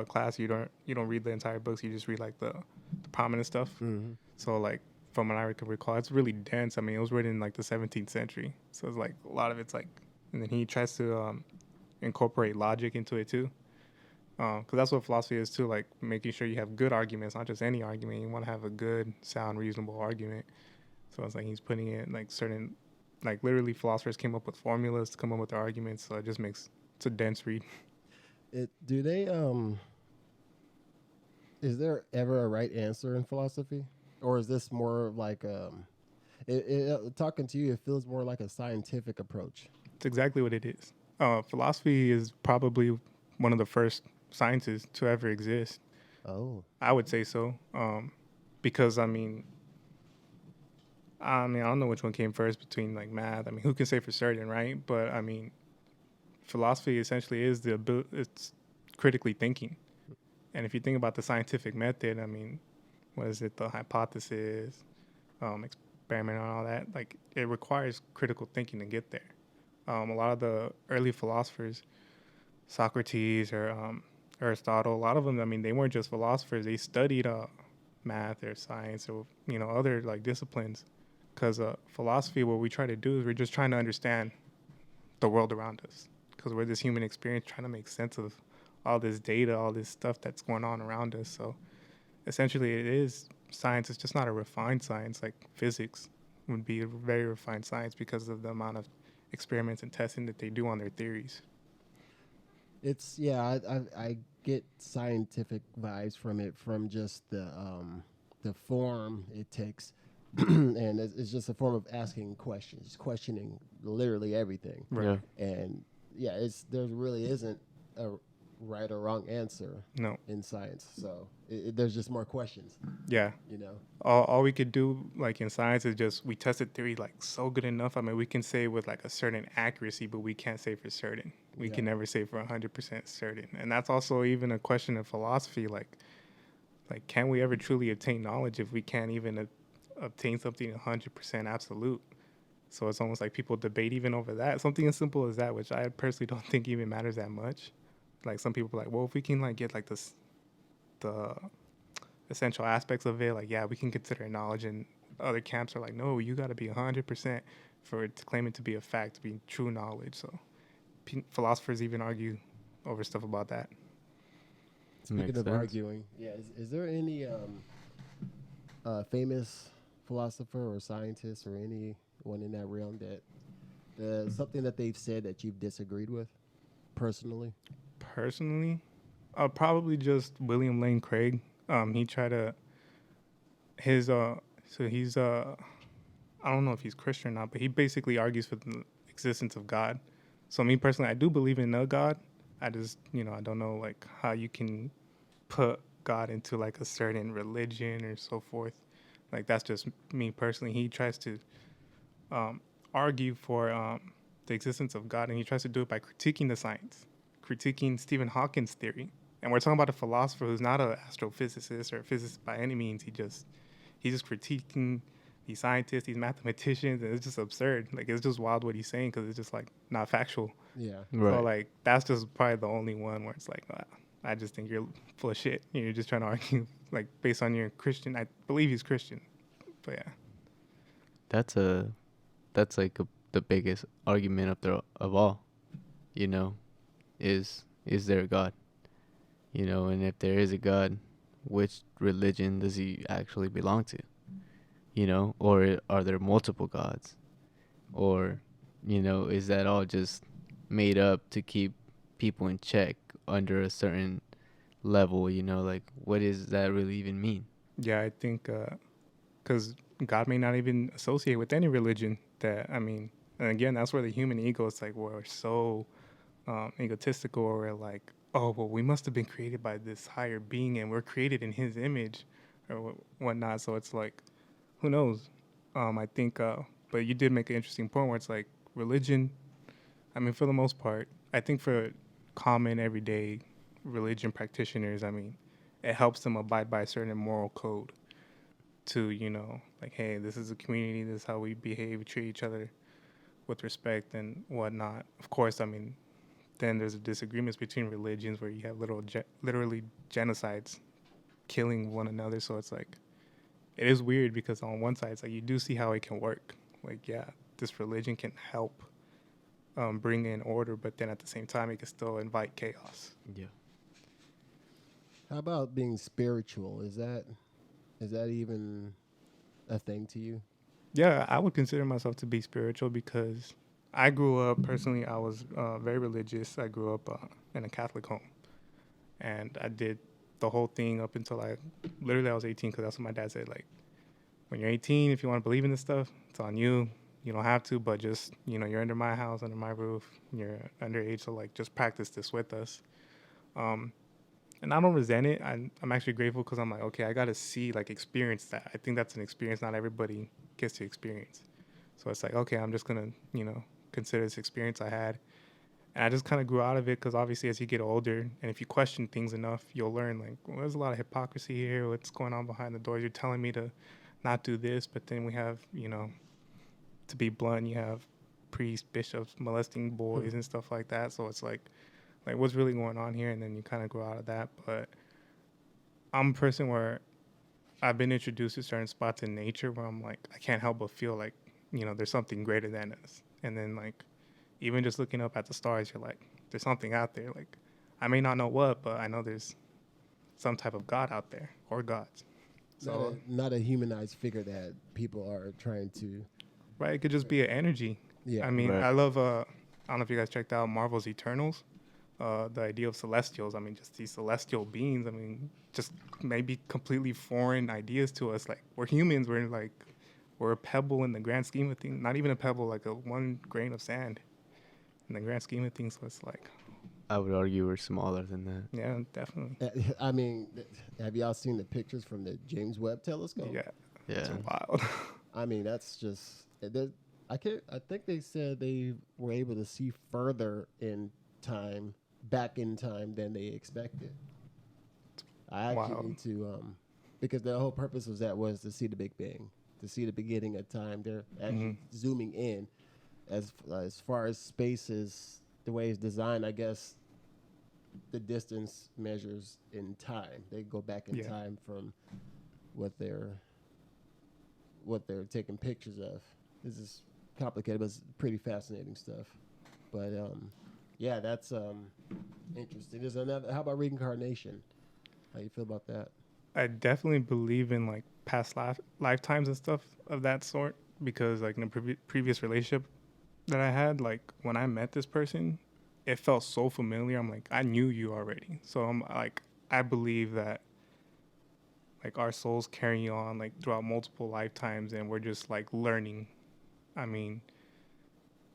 class. You don't read the entire books. You just read like the prominent stuff. So like from what I can recall, it's really dense. I mean, it was written in like the 17th century, so it's like a lot of it's like, and then he tries to incorporate logic into it too, because that's what philosophy is too. Like making sure you have good arguments, not just any argument. You want to have a good, sound, reasonable argument. So it's like he's putting it like certain. Like literally, philosophers came up with formulas to come up with their arguments, so it just makes it's a dense read. Do they is there ever a right answer in philosophy, or is this more like talking to you? It feels more like a scientific approach. It's exactly what it is. Philosophy is probably one of the first sciences to ever exist. Oh, I would say so, because I mean, I don't know which one came first between like math. I mean, who can say for certain, right? But I mean, philosophy essentially is it's critically thinking. And if you think about the scientific method, I mean, what is it? The hypothesis, experiment, and all that. Like, it requires critical thinking to get there. A lot of the early philosophers Socrates or Aristotle. A lot of them, I mean, they weren't just philosophers. They studied math or science or other like disciplines. Because philosophy, what we try to do is we're just trying to understand the world around us. Because we're this human experience trying to make sense of all this data, all this stuff that's going on around us. So essentially, it is science. It's just not a refined science like physics would be a very refined science because of the amount of experiments and testing that they do on their theories. It's yeah, I get scientific vibes from it, from just the form it takes, and it's just a form of asking questions, questioning literally everything. Right. Yeah. And yeah, there really isn't a right or wrong answer No. in science. So there's just more questions, Yeah. you know. All we could do like in science is just we tested theory like so good enough. I mean, we can say with like a certain accuracy, but we can't say for certain. We Yeah. can never say for 100% certain. And that's also even a question of philosophy. Like can we ever truly obtain knowledge if we can't even obtain something 100% absolute? So it's almost like people debate even over that. Something as simple as that, which I personally don't think even matters that much. Like some people are like, well, if we can like get like the essential aspects of it, like yeah, we can consider it knowledge. And other camps are like, no, you got to be 100% for it to claim it to be a fact, to be true knowledge. So philosophers even argue over stuff about that. Speaking Makes of sense. arguing, yeah, is there any famous philosopher or scientist or anyone in that realm that something that they've said that you've disagreed with personally? Personally, probably just William Lane Craig. He tried to his so he's I don't know if he's Christian or not, but he basically argues for the existence of God. So me personally, I do believe in a God. I just I don't know like how you can put God into like a certain religion or so forth. Like that's just me personally. He tries to argue for the existence of God, and he tries to do it by critiquing the science, critiquing Stephen Hawking's theory. And we're talking about a philosopher who's not an astrophysicist or a physicist by any means. He's just critiquing these scientists, these mathematicians, and it's just absurd. Like it's just wild what he's saying because it's just like not factual. Yeah. Right. So like that's just probably the only one where it's like I just think you're full of shit. You're just trying to argue like based on your Christian. I believe he's Christian, but yeah. That's like the biggest argument up there of all. You know, is there a God? You know, and if there is a God, which religion does he actually belong to? You know, or are there multiple gods? Or, you know, is that all just made up to keep people in check under a certain level? You know, like what does that really even mean? Yeah, I think because God may not even associate with any religion. That I mean, and again, that's where the human ego is like we're so egotistical, or we're like, oh well, we must have been created by this higher being, and we're created in His image, or whatnot. So it's like, who knows? I think, but you did make an interesting point where it's like religion. I mean, for the most part, I think for common everyday religion practitioners, I mean, it helps them abide by a certain moral code to, like, hey, this is a community, this is how we behave, we treat each other with respect and whatnot. Of course, I mean, then there's disagreements between religions where you have literally genocides killing one another. So it's like, it is weird because on one side, it's like you do see how it can work. Like, yeah, this religion can help bring in order, but then at the same time, it can still invite chaos. Yeah. How about being spiritual? Is that even a thing to you? Yeah, I would consider myself to be spiritual because I grew up, personally, I was very religious. I grew up in a Catholic home. And I did the whole thing up until literally I was 18 because that's what my dad said. Like, when you're 18, if you want to believe in this stuff, it's on you. You don't have to, but just, you're under my house, under my roof. You're underage, so, like, just practice this with us. And I don't resent it. I'm actually grateful because I'm like, okay, I got to see, like, experience that. I think that's an experience not everybody gets to experience. So it's like, okay, I'm just going to, consider this experience I had. And I just kind of grew out of it because obviously as you get older and if you question things enough, you'll learn, like, well, there's a lot of hypocrisy here. What's going on behind the doors? You're telling me to not do this, but then we have, to be blunt, you have priests, bishops molesting boys and stuff like that. So it's like, like what's really going on here, and then you kind of grow out of that. But I'm a person where I've been introduced to certain spots in nature where I'm like, I can't help but feel like, there's something greater than us. And then like, even just looking up at the stars, you're like, there's something out there. Like, I may not know what, but I know there's some type of God out there or gods. So Not a humanized figure that people are trying to. right, it could just be an energy. Yeah. I mean, Right. I love. I don't know if you guys checked out Marvel's Eternals. The idea of celestials. I mean, just these celestial beings. I mean, just maybe completely foreign ideas to us. Like we're humans. We're a pebble in the grand scheme of things. Not even a pebble, like a one grain of sand in the grand scheme of things. So it's like, I would argue we're smaller than that. yeah, definitely. I mean, have y'all seen the pictures from the James Webb Telescope? Yeah, it's Yeah. wild. I mean, that's just. I think they said they were able to see further in time, back in time, than they expected. I actually Wow. need to, because the whole purpose was to see the Big Bang, to see the beginning of time. They're actually zooming in, as far as space is the way it's designed. I guess the distance measures in time. They go back in Yeah. time from what they're taking pictures of. This is complicated, but it's pretty fascinating stuff. But yeah, that's interesting. There's another. How about reincarnation? How you feel about that? I definitely believe in like past lifetimes and stuff of that sort because like in a previous relationship that I had, like when I met this person, it felt so familiar. I'm like, I knew you already. So I'm like, I believe that like our souls carry on like throughout multiple lifetimes and we're just like learning. I mean,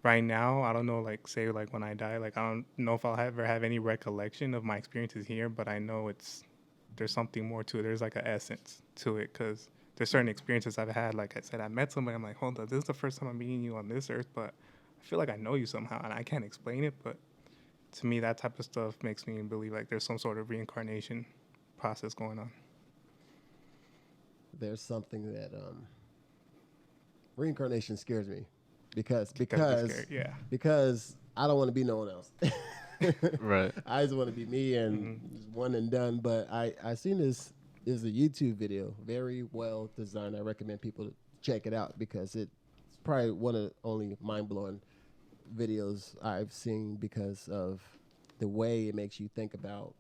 right now, I don't know, like say like when I die, like I don't know if I'll ever have any recollection of my experiences here, but I know there's something more to it. There's like an essence to it because there's certain experiences I've had. Like I said, I met somebody. I'm like, hold on, this is the first time I'm meeting you on this earth, but I feel like I know you somehow, and I can't explain it. But to me, that type of stuff makes me believe like there's some sort of reincarnation process going on. There's something that reincarnation scares me because Gotta be scared, yeah. because I don't want to be no one else. Right. I just want to be me and just one and done. But I seen this is a YouTube video, very well designed. I recommend people to check it out because it's probably one of the only mind blowing videos I've seen because of the way it makes you think about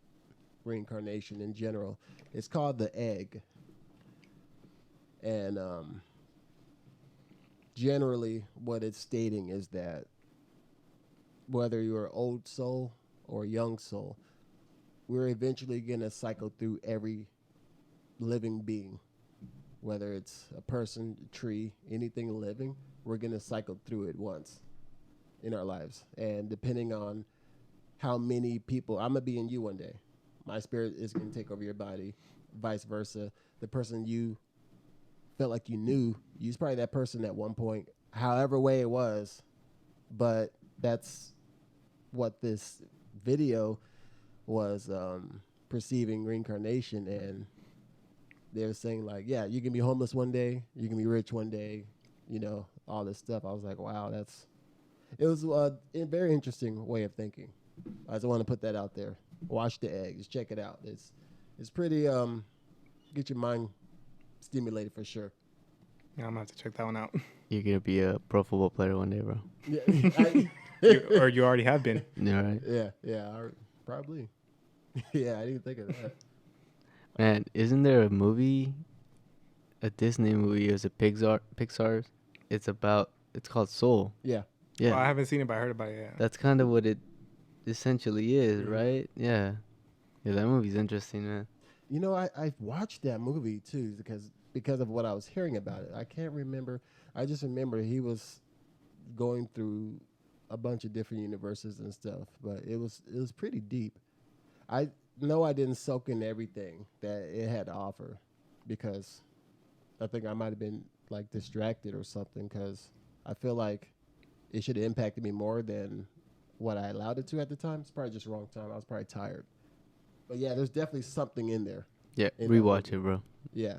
reincarnation in general. It's called The Egg, and generally what it's stating is that whether you're an old soul or a young soul, we're eventually going to cycle through every living being, whether it's a person, a tree, anything living, we're going to cycle through it once in our lives. And depending on how many people, I'm going to be in you one day. My spirit is going to take over your body, vice versa. The person you felt like you knew, you was probably that person at one point, however way it was, but that's what this video was perceiving reincarnation, and they were saying like, yeah, you can be homeless one day, you can be rich one day, all this stuff. I was like, wow, it was a very interesting way of thinking. I just want to put that out there. Watch The Egg, just check it out. It's pretty get your mind stimulated for sure. Yeah, I'm gonna have to check that one out. You're gonna be a pro football player one day, bro. Yeah, You already have been. Yeah, right. yeah, probably. Yeah, I didn't think of that. Man, isn't there a movie, a Disney movie? It was a Pixar's. It's called Soul. Yeah, Yeah, Well, I haven't seen it, but I heard about it. Yeah. that's kind of what it essentially is, right? Yeah. Yeah, that movie's interesting, man. I've watched that movie too because of what I was hearing about it. I can't remember. I just remember he was going through a bunch of different universes and stuff, but it was pretty deep. I know I didn't soak in everything that it had to offer because I think I might have been like distracted or something because I feel like it should have impacted me more than what I allowed it to at the time. It's probably just the wrong time. I was probably tired. But yeah, there's definitely something in there. Yeah, In that rewatch movie. it, bro. Yeah.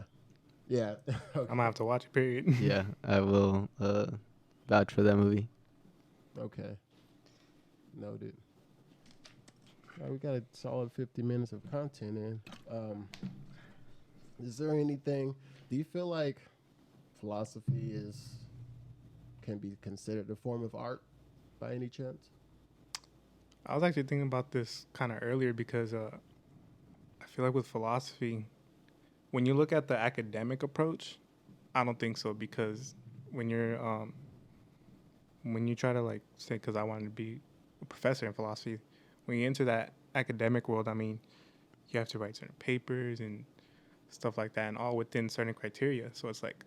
Yeah. Okay. I'm gonna have to watch it. Period. Yeah, I will vouch for that movie. Okay. Noted. All right, we got a solid 50 minutes of content in. Is there anything? Do you feel like philosophy can be considered a form of art by any chance? I was actually thinking about this kind of earlier because I feel like with philosophy, when you look at the academic approach, I don't think so because when you're when you try to like say because I wanted to be a professor in philosophy, when you enter that academic world, I mean, you have to write certain papers and stuff like that, and all within certain criteria. So it's like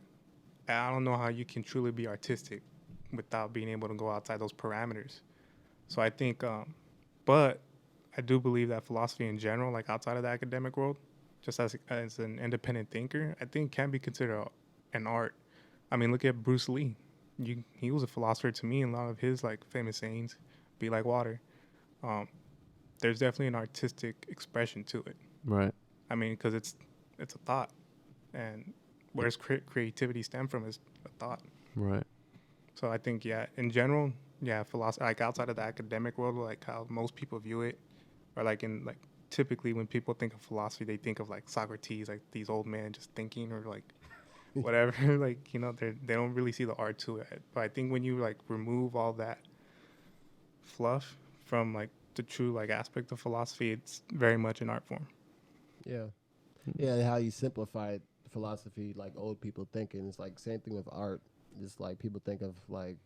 I don't know how you can truly be artistic without being able to go outside those parameters. So I think, but I do believe that philosophy in general, like outside of the academic world, just as an independent thinker, I think can be considered an art. I mean, look at Bruce Lee. He was a philosopher to me, and a lot of his like famous sayings, "Be like water." Um, there's definitely an artistic expression to it. Right. I mean, because it's a thought, and where's creativity stem from is a thought. Right. So I think, yeah, in general, yeah, philosophy, like outside of the academic world, like how most people view it, or like in like typically when people think of philosophy, they think of like Socrates, like these old men just thinking, or like whatever, like they don't really see the art to it. But I think when you like remove all that fluff from like the true like aspect of philosophy, it's very much an art form. Yeah. Yeah, how you simplified philosophy, like old people thinking. It's like same thing with art. Just like people think of like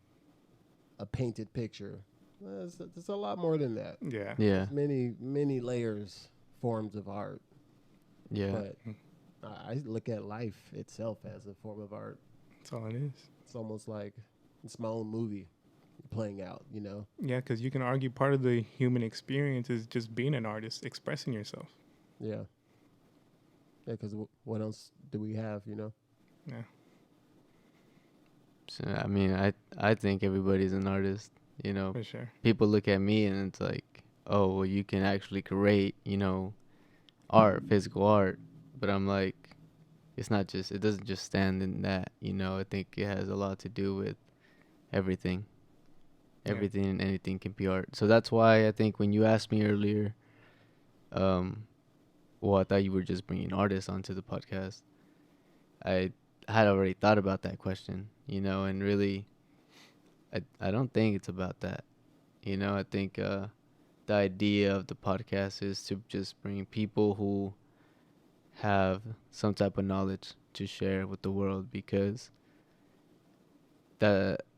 a painted picture. There's a lot more than that. Yeah. Yeah. Many layers, forms of art. Yeah. But I look at life itself as a form of art. That's all it is. It's almost like it's my own movie playing out, you know? Yeah, because you can argue part of the human experience is just being an artist, expressing yourself. Yeah. Yeah, because what else do we have, you know? Yeah. So, I mean, I think everybody's an artist. You know, For sure. people look at me and it's like, oh, well, you can actually create, art, physical art. But I'm like, it's not just, it doesn't just stand in that, I think it has a lot to do with everything. Yeah. Everything and anything can be art. So that's why I think when you asked me earlier, well, I thought you were just bringing artists onto the podcast. I had already thought about that question, and really, I don't think it's about that. I think the idea of the podcast is to just bring people who have some type of knowledge to share with the world, because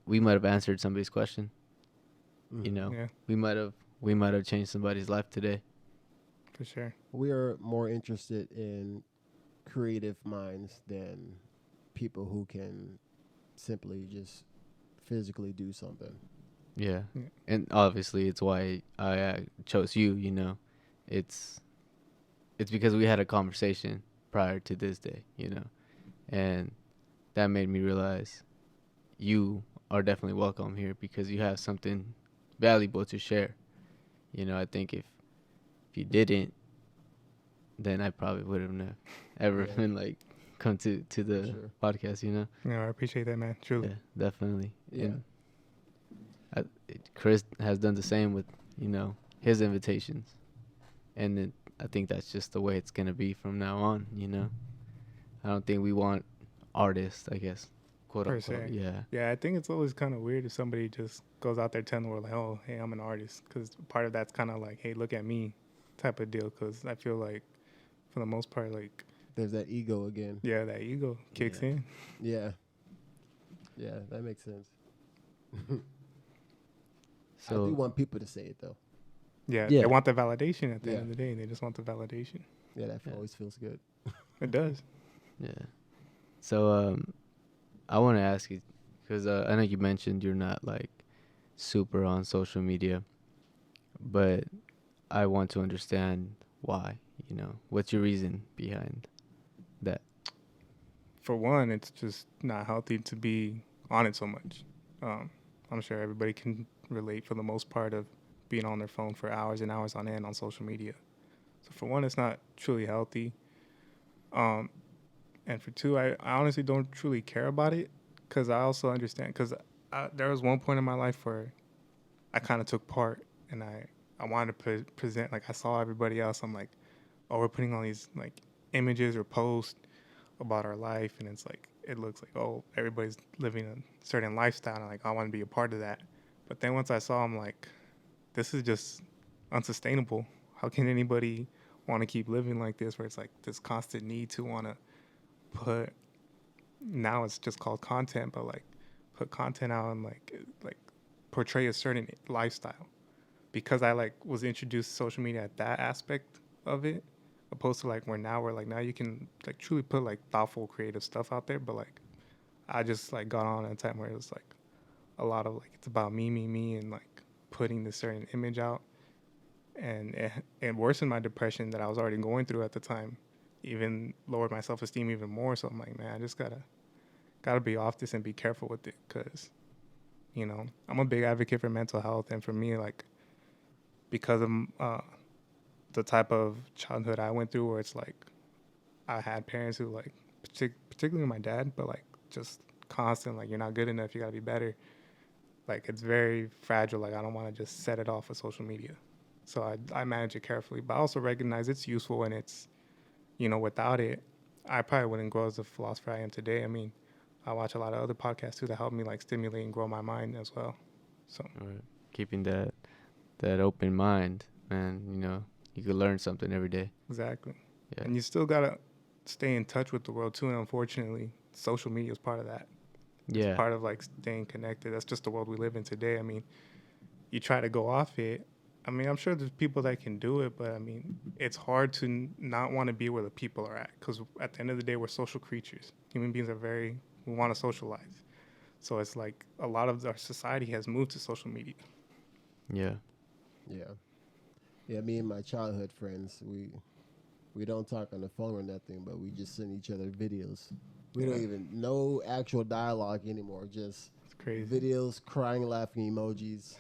we might have answered somebody's question. Yeah, We might have changed somebody's life today. for sure. We are more interested in creative minds than people who can simply just physically do something. Yeah. Yeah. And obviously it's why I chose you, It's because we had a conversation prior to this day, And that made me realize you are definitely welcome here because you have something valuable to share. I think if you didn't, then I probably wouldn't have ever Yeah. been like come to the Sure. podcast, Yeah, I appreciate that, man. Truly. Yeah, definitely. Yeah. And Chris has done the same with, his invitations. And I think that's just the way it's going to be from now on, I don't think we want artists, I guess, quote Per unquote. se. Yeah. Yeah, I think it's always kind of weird if somebody just goes out there telling the world, like, oh, hey, I'm an artist. Because part of that's kind of like, hey, look at me type of deal. Because I feel like, for the most part, like, There's that ego again. yeah, that ego kicks Yeah. in. Yeah. Yeah, that makes sense. I So do want people to say it though. Yeah, Yeah. they want the validation at the Yeah. end of the day. They just want the validation. Yeah, that Yeah. always feels good. It does. yeah. So I want to ask you, because I know you mentioned you're not like super on social media, but I want to understand why. What's your reason behind that? For one, it's just not healthy to be on it so much. I'm sure everybody can relate for the most part of being on their phone for hours and hours on end on social media. So for one, it's not truly healthy. And for two, I honestly don't truly care about it because I also understand because there was one point in my life where I kind of took part and I I wanted to present, like, I saw everybody else. I'm like, oh, we're putting all these like images or posts about our life, and it's like it looks like, oh, everybody's living a certain lifestyle, and like I want to be a part of that. But then once I saw, I'm like, this is just unsustainable. How can anybody want to keep living like this, where it's like this constant need to want to put, now it's just called content, but like put content out and like portray a certain lifestyle, because I like was introduced to social media at that aspect of it, opposed to like where now we're like, now you can like truly put like thoughtful creative stuff out there. But like I just like got on at a time where it was like a lot of like, it's about me and like putting this certain image out, and it worsened my depression that I was already going through at the time, even lowered my self-esteem even more. So I'm like, man, I just gotta be off this and be careful with it, because you know, I'm a big advocate for mental health, and for me, like, because of the type of childhood I went through, where it's like I had parents who like, particularly my dad, but like just constant, like, you're not good enough, you gotta be better. Like, it's very fragile. Like, I don't want to just set it off with social media. So I manage it carefully, but I also recognize it's useful, and it's, you know, without it, I probably wouldn't grow as the philosopher I am today. I mean, I watch a lot of other podcasts too that help me like stimulate and grow my mind as well. So Right. Keeping that open mind, man. You know, you could learn something every day. exactly. Yeah. And you still gotta stay in touch with the world too. And unfortunately, social media is part of that. Yeah. It's part of like staying connected. That's just the world we live in today. I mean, you try to go off it. I mean, I'm sure there's people that can do it, but I mean, it's hard to not want to be where the people are at, because at the end of the day, we're social creatures. Human beings are we want to socialize. So it's like a lot of our society has moved to social media. Yeah. Yeah, me and my childhood friends, we don't talk on the phone or nothing, but we just send each other videos. We don't even know actual dialogue anymore, just It's crazy. videos, crying, laughing emojis.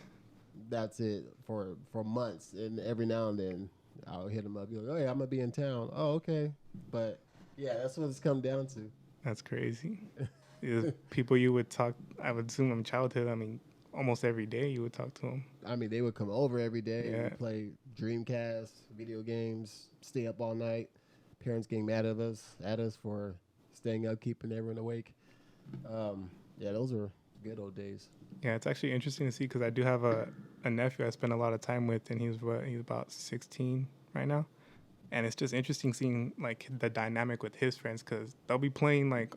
That's it for months. And every now and then I'll hit them up, be like, oh yeah, I'm gonna be in town. Oh, okay. But yeah, that's what it's come down to. That's crazy. People you would talk, I would assume in childhood, I mean, almost every day you would talk to them. I mean, they would come over every day Yeah. and play Dreamcast, video games, stay up all night. Parents getting mad at us for staying up, keeping everyone awake. Yeah, those were good old days. Yeah, it's actually interesting to see, because I do have a nephew I spend a lot of time with, and he's about 16 right now. And it's just interesting seeing like the dynamic with his friends, because they'll be playing like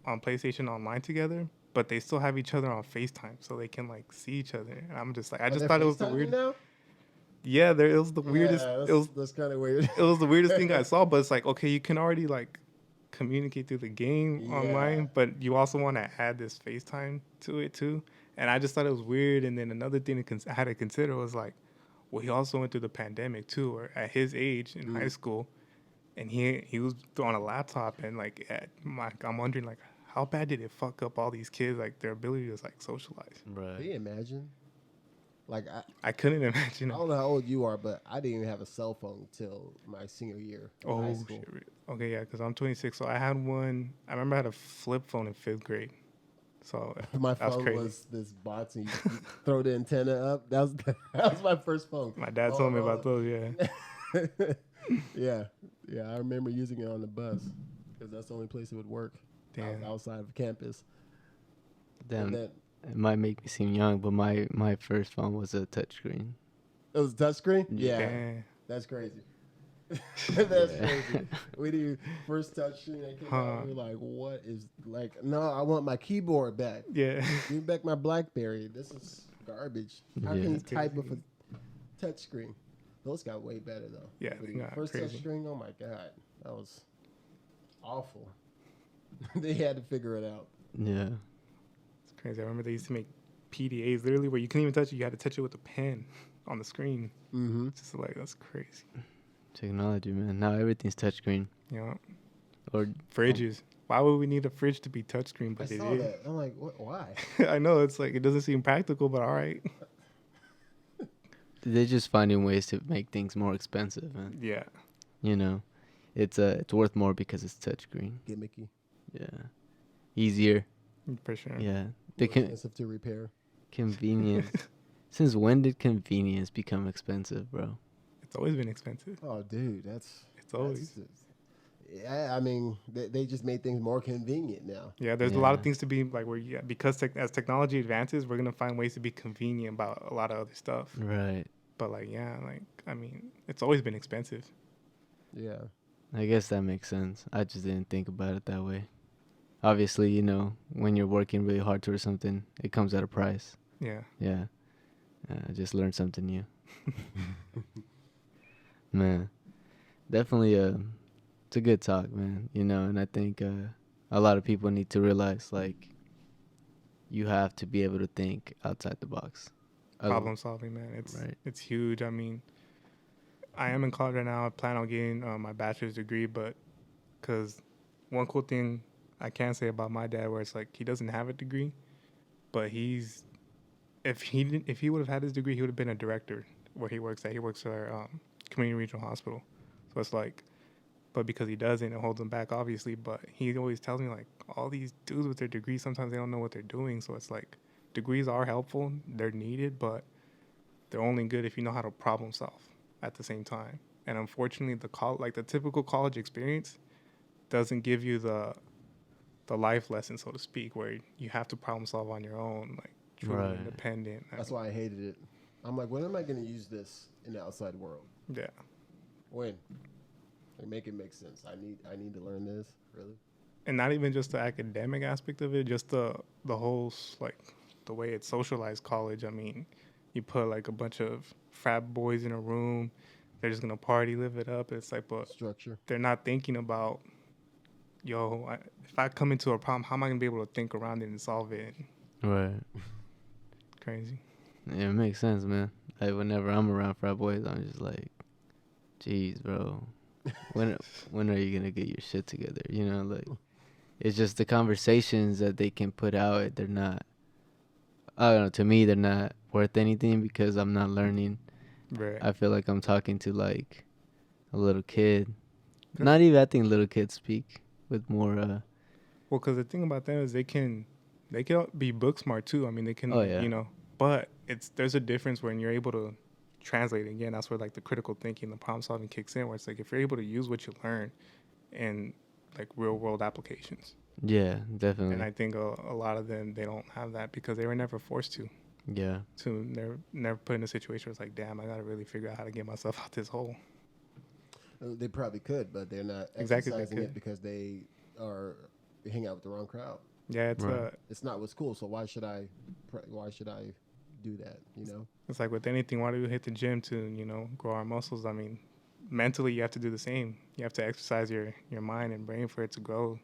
on PlayStation online together, but they still have each other on FaceTime, so they can like see each other. And I'm just like, I just thought it was the FaceTiming weird. now? Yeah, it was the weirdest. Yeah, It was that's kind of weird. it was the weirdest thing I saw. But it's like, okay, you can already like communicate through the game Yeah. online, but you also want to add this FaceTime to it too. And I just thought it was weird. And then another thing I had to consider was like, well, he also went through the pandemic too, or at his age in high school, and he was on a laptop, and like I'm wondering like, how bad did it fuck up all these kids, like their ability to like socialize? Can Right. you imagine? Like, I couldn't imagine. I don't know how old you are, but I didn't even have a cell phone till my senior year of high Oh school. shit! Okay, yeah, because I'm 26, so I had one. I remember I had a flip phone in 5th grade. So My that was phone crazy. was this box, and you throw the antenna up. That was my first phone. My dad told me about those. Yeah. yeah. I remember using it on the bus because that's the only place it would work. Damn. Outside of campus. Damn. And then It might make me seem young, but my first phone was a touchscreen. it was touchscreen. Yeah, Damn. that's crazy. That's Yeah. crazy. We do first touchscreen that came out. Huh. We're like, what is like? No, I want my keyboard back. Yeah. Give me back my BlackBerry. This is garbage. How Yeah. can you That's type crazy. with a touchscreen? Those got way better though. Yeah, But they the got first crazy. touchscreen. Oh my god, that was awful. They had to figure it out. Yeah. It's crazy. I remember they used to make PDAs literally where you couldn't even touch it. You had to touch it with a pen on the screen. Mm-hmm. It's just like, that's crazy. Technology, man. Now everything's touchscreen. You know, Or fridges. Why would we need a fridge to be touchscreen? I But it saw is. that. I'm like, what? Why? I know, it's like, it doesn't seem practical, but all right. they're just finding ways to make things more expensive, man. Yeah. You know, it's worth more because it's touchscreen. Gimmicky. Yeah. Easier. For sure. Yeah. More The expensive to repair. convenience. Since when did convenience become expensive, bro? It's always been expensive. Oh, dude, that's It's always. yeah. I mean, they just made things more convenient now. Yeah, there's a lot of Yeah. things to be like where yeah, because as technology advances, we're gonna find ways to be convenient about a lot of other stuff. Right. But like yeah, like I mean, it's always been expensive. Yeah. I guess that makes sense. I just didn't think about it that way. Obviously, you know, when you're working really hard towards something, it comes at a price. Yeah. Yeah. I just learned something new. Man, definitely it's a good talk, man. You know, and I think a lot of people need to realize like you have to be able to think outside the box. Problem solving, man. Right. It's huge. I mean, I am in college right now. I plan on getting my bachelor's degree, but because one cool thing I can say about my dad, where it's like he doesn't have a degree, but he's if he would have had his degree, he would have been a director where he works at. He works at community regional hospital. So it's like, but because he doesn't, it holds him back, obviously. But he always tells me like all these dudes with their degrees, sometimes they don't know what they're doing. So it's like degrees are helpful, they're needed, but they're only good if you know how to problem solve at the same time. And unfortunately, the typical college experience doesn't give you the life lesson, so to speak, where you have to problem solve on your own, like truly Right. independent. That's why I hated it. I'm like, when am I going to use this in the outside world? Yeah. When? Like, make it make sense. I need to learn this. Really? And not even just the academic aspect of it, just the whole like the way it's socialized college. I mean, you put like a bunch of frat boys in a room, they're just gonna party, live it up. It's like, but Structure. they're not thinking about, if I come into a problem, how am I gonna be able to think around it and solve it? Right. Crazy. Yeah, it makes sense, man. Like whenever I'm around frat boys, I'm just like, "Jeez, bro, when are you gonna get your shit together?" You know, like it's just the conversations that they can put out. They're not. I don't know. To me, they're not worth anything because I'm not learning. Right. I feel like I'm talking to like a little kid. Good. Not even. I think little kids speak with more. Well, because the thing about them is they can be book smart too. I mean, they can, Oh, yeah. But there's a difference when you're able to translate it. Again, that's where like the critical thinking, the problem solving kicks in. Where it's like if you're able to use what you learn in like real world applications. Yeah, definitely. And I think a lot of them, they don't have that because they were never forced to. Yeah. They're never put in a situation where it's like, damn, I got to really figure out how to get myself out this hole. They probably could, but they're not Exactly, they exercising could. it because they hang out with the wrong crowd. Yeah, it's Right. It's not what's cool. So why should I do that? You know? it's like with anything, why do we hit the gym to, grow our muscles? I mean, mentally, you have to do the same. You have to exercise your mind and brain for it to grow.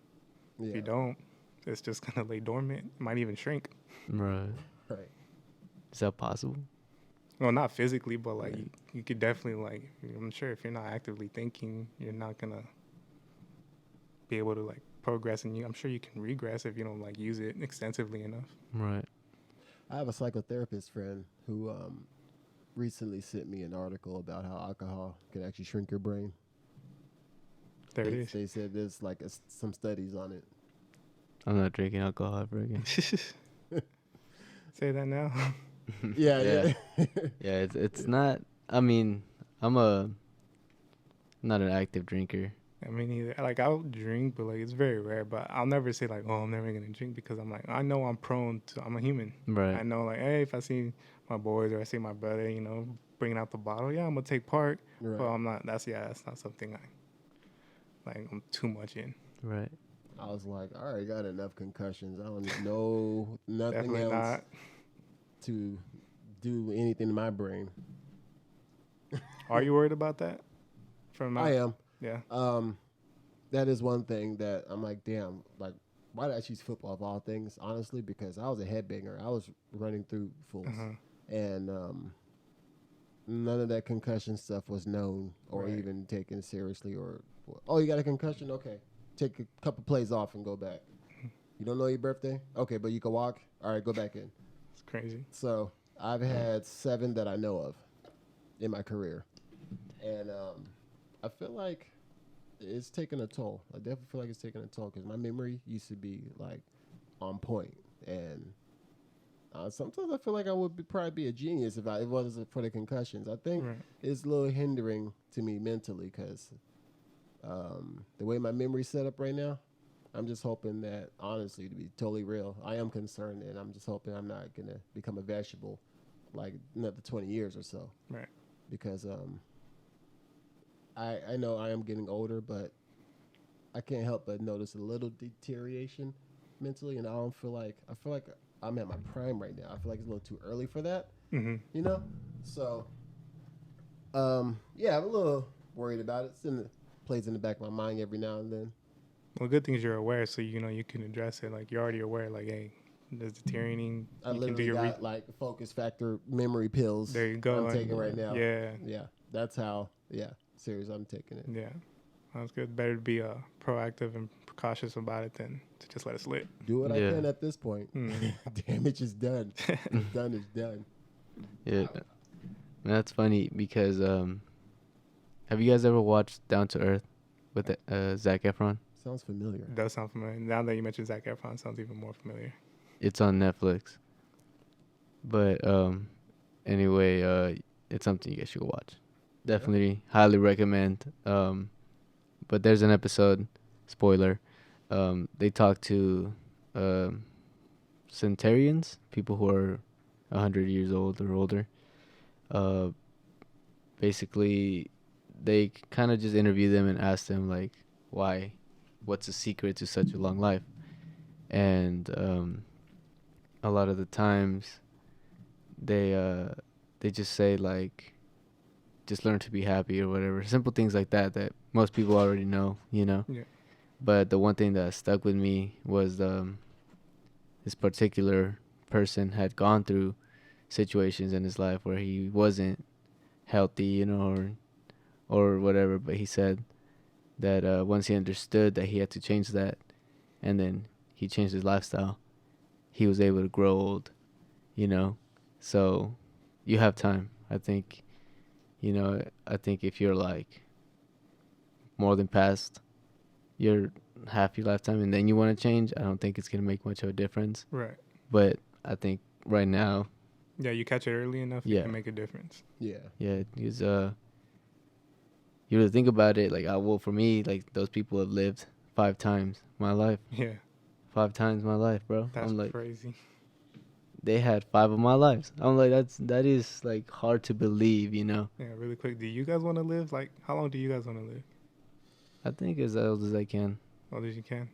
Yeah. If you don't, it's just going to lay dormant. It might even shrink. Right. Right. Is that possible? Well, not physically, but like Right. you could definitely like, I'm sure if you're not actively thinking, you're not going to be able to like progress, and I'm sure you can regress if you don't like use it extensively enough. Right. I have a psychotherapist friend who recently sent me an article about how alcohol can actually shrink your brain. There it is. They said there's like some studies on it. I'm not drinking alcohol ever again. Say that now. Yeah, Yeah. yeah. Yeah, it's not. I mean, I'm not an active drinker. I mean, either like I'll drink, but like it's very rare. But I'll never say like, oh, I'm never gonna drink because I'm like, I know I'm prone to. I'm a human. Right. I know like, hey, if I see my boys or I see my brother, bringing out the bottle, yeah, I'm gonna take part. Right. But I'm not. That's not something I'm too much in. Right. I was like, I already got enough concussions. I don't need nothing Definitely else not. to do anything to my brain. Are you worried about that? I am. Yeah. That is one thing that I'm like, damn, like, why did I choose football of all things? Honestly, because I was a headbanger. I was running through fools. And none of that concussion stuff was known or Right. even taken seriously. Or, oh, you got a concussion? Okay. Take a couple plays off and go back. You don't know your birthday? Okay, but you can walk? All right, go back in. It's crazy. So I've had 7 that I know of in my career. And I feel like it's taking a toll. I definitely feel like it's taking a toll because my memory used to be like on point. And Sometimes I feel like I would probably be a genius if it wasn't for the concussions. I think Right. it's a little hindering to me mentally because the way my memory's set up right now, I'm just hoping that, honestly, to be totally real, I am concerned, and I'm just hoping I'm not gonna become a vegetable like another 20 years or so. Right. Because I know I am getting older, but I can't help but notice a little deterioration mentally, and I feel like I'm at my prime right now. I feel like it's a little too early for that, Hmm. you know. So, yeah, I'm a little worried about it. Plays in the back of my mind every now and then. Well, good thing is you're aware, so you know you can address it. Like you're already aware. Like, hey, there's deteriorating. I You can do literally your. got like focus factor memory pills. There you go. I'm taking right now. Yeah. Yeah, that's how. Yeah, serious. I'm taking it. Yeah. That's good. Better to be proactive and cautious about it than to just let it slip. Do what I Yeah. can at this point. Damage is done. What's done is done. Yeah, that's funny because have you guys ever watched Down to Earth with Zac Efron? Sounds familiar. It does sound familiar. Now that you mentioned Zac Efron, it sounds even more familiar. It's on Netflix. But anyway, it's something you guys should go watch. Definitely highly recommend. But there's an episode, spoiler. They talk to centenarians, people who are 100 years old or older. Basically, they kind of just interview them and ask them like, why, what's the secret to such a long life? And a lot of the times, they just say like, just learn to be happy or whatever, simple things like that most people already know, you know. Yeah. But the one thing that stuck with me was this particular person had gone through situations in his life where he wasn't healthy, you know, or whatever. But he said that once he understood that he had to change that, and then he changed his lifestyle, he was able to grow old, you know. So you have time. I think, you know, I think if you're like more than past your half your lifetime and then you want to change, I don't think it's gonna make much of a difference. Right. But I think right now, Yeah, you catch it early enough, Yeah. it can make a difference. Yeah. yeah, because you really think about it, like well, for me, like those people have lived 5 times my life, Yeah, 5 times my life, bro. that's I'm like, crazy. they had 5 of my lives. I'm like, that is like hard to believe, you know. Yeah, really quick. Do you guys want to live? Like, how long do you guys want to live? I think as old as I can. Old as you can.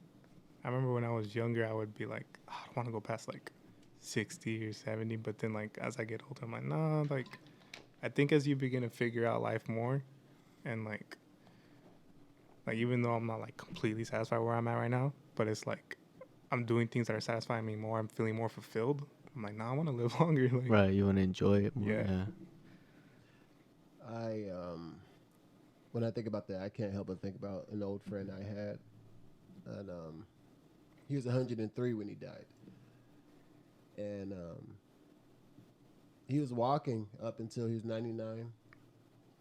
I remember when I was younger, I would be like, "Oh, I don't want to go past like 60 or 70. But then, like, as I get older, I'm like, nah, like, I think as you begin to figure out life more and like even though I'm not like completely satisfied where I'm at right now, but it's like I'm doing things that are satisfying me more. I'm feeling more fulfilled. I'm like, nah, I want to live longer. Like, Right, you want to enjoy it more. Yeah. I when I think about that, I can't help but think about an old friend I had, and he was 103 when he died, and he was walking up until he was 99,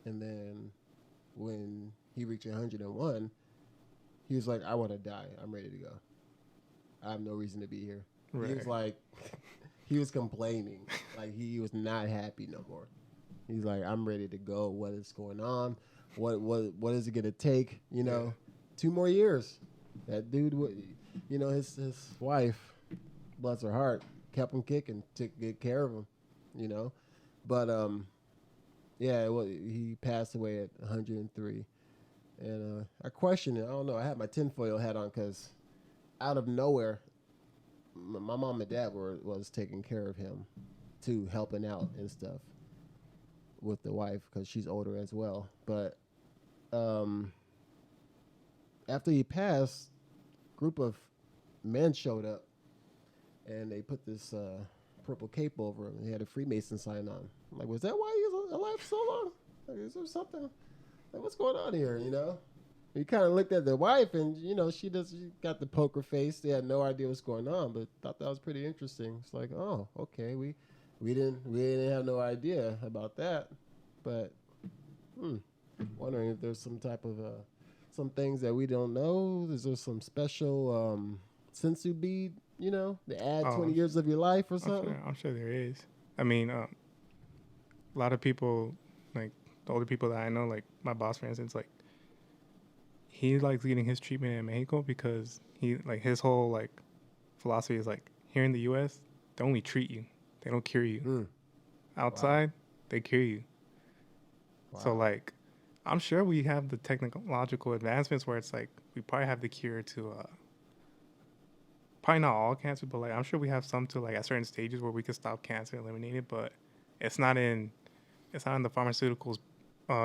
and then when he reached 101, he was like, "I want to die. I'm ready to go. I have no reason to be here." He was right. like, he was complaining, like he was not happy no more. He's like, "I'm ready to go. What is going on? What is it gonna take? You know, Yeah. 2 more years." That dude, you know, his wife, bless her heart, kept him kicking, took good care of him. You know, but yeah, he passed away at 103, and I question it. I don't know. I had my tinfoil hat on because out of nowhere, my mom and dad was taking care of him, too, helping out and stuff with the wife because she's older as well. But after he passed, group of men showed up and they put this purple cape over him. He had a Freemason sign on. I'm like, was that why he was alive so long? Like, is there something? Like, what's going on here? You know? He kind of looked at the wife, and you know, she got the poker face. They had no idea what's going on, but thought that was pretty interesting. It's like, oh, okay, we didn't have no idea about that, but wondering if there's some type of some things that we don't know. Is there some special sensu bead You know, to add Oh, 20 years of your life or I'm something. sure. I'm sure there is. I mean, a lot of people, like the older people that I know, like my boss, for instance, like he likes getting his treatment in Mexico because he like his whole like philosophy is like here in the U.S. they only treat you, they don't cure you. Mm. Outside, they cure you. So Wow. like, I'm sure we have the technological advancements where it's like we probably have the cure to probably not all cancer, but like I'm sure we have some to like at certain stages where we could stop cancer, eliminate it. But it's not in it's not in the pharmaceuticals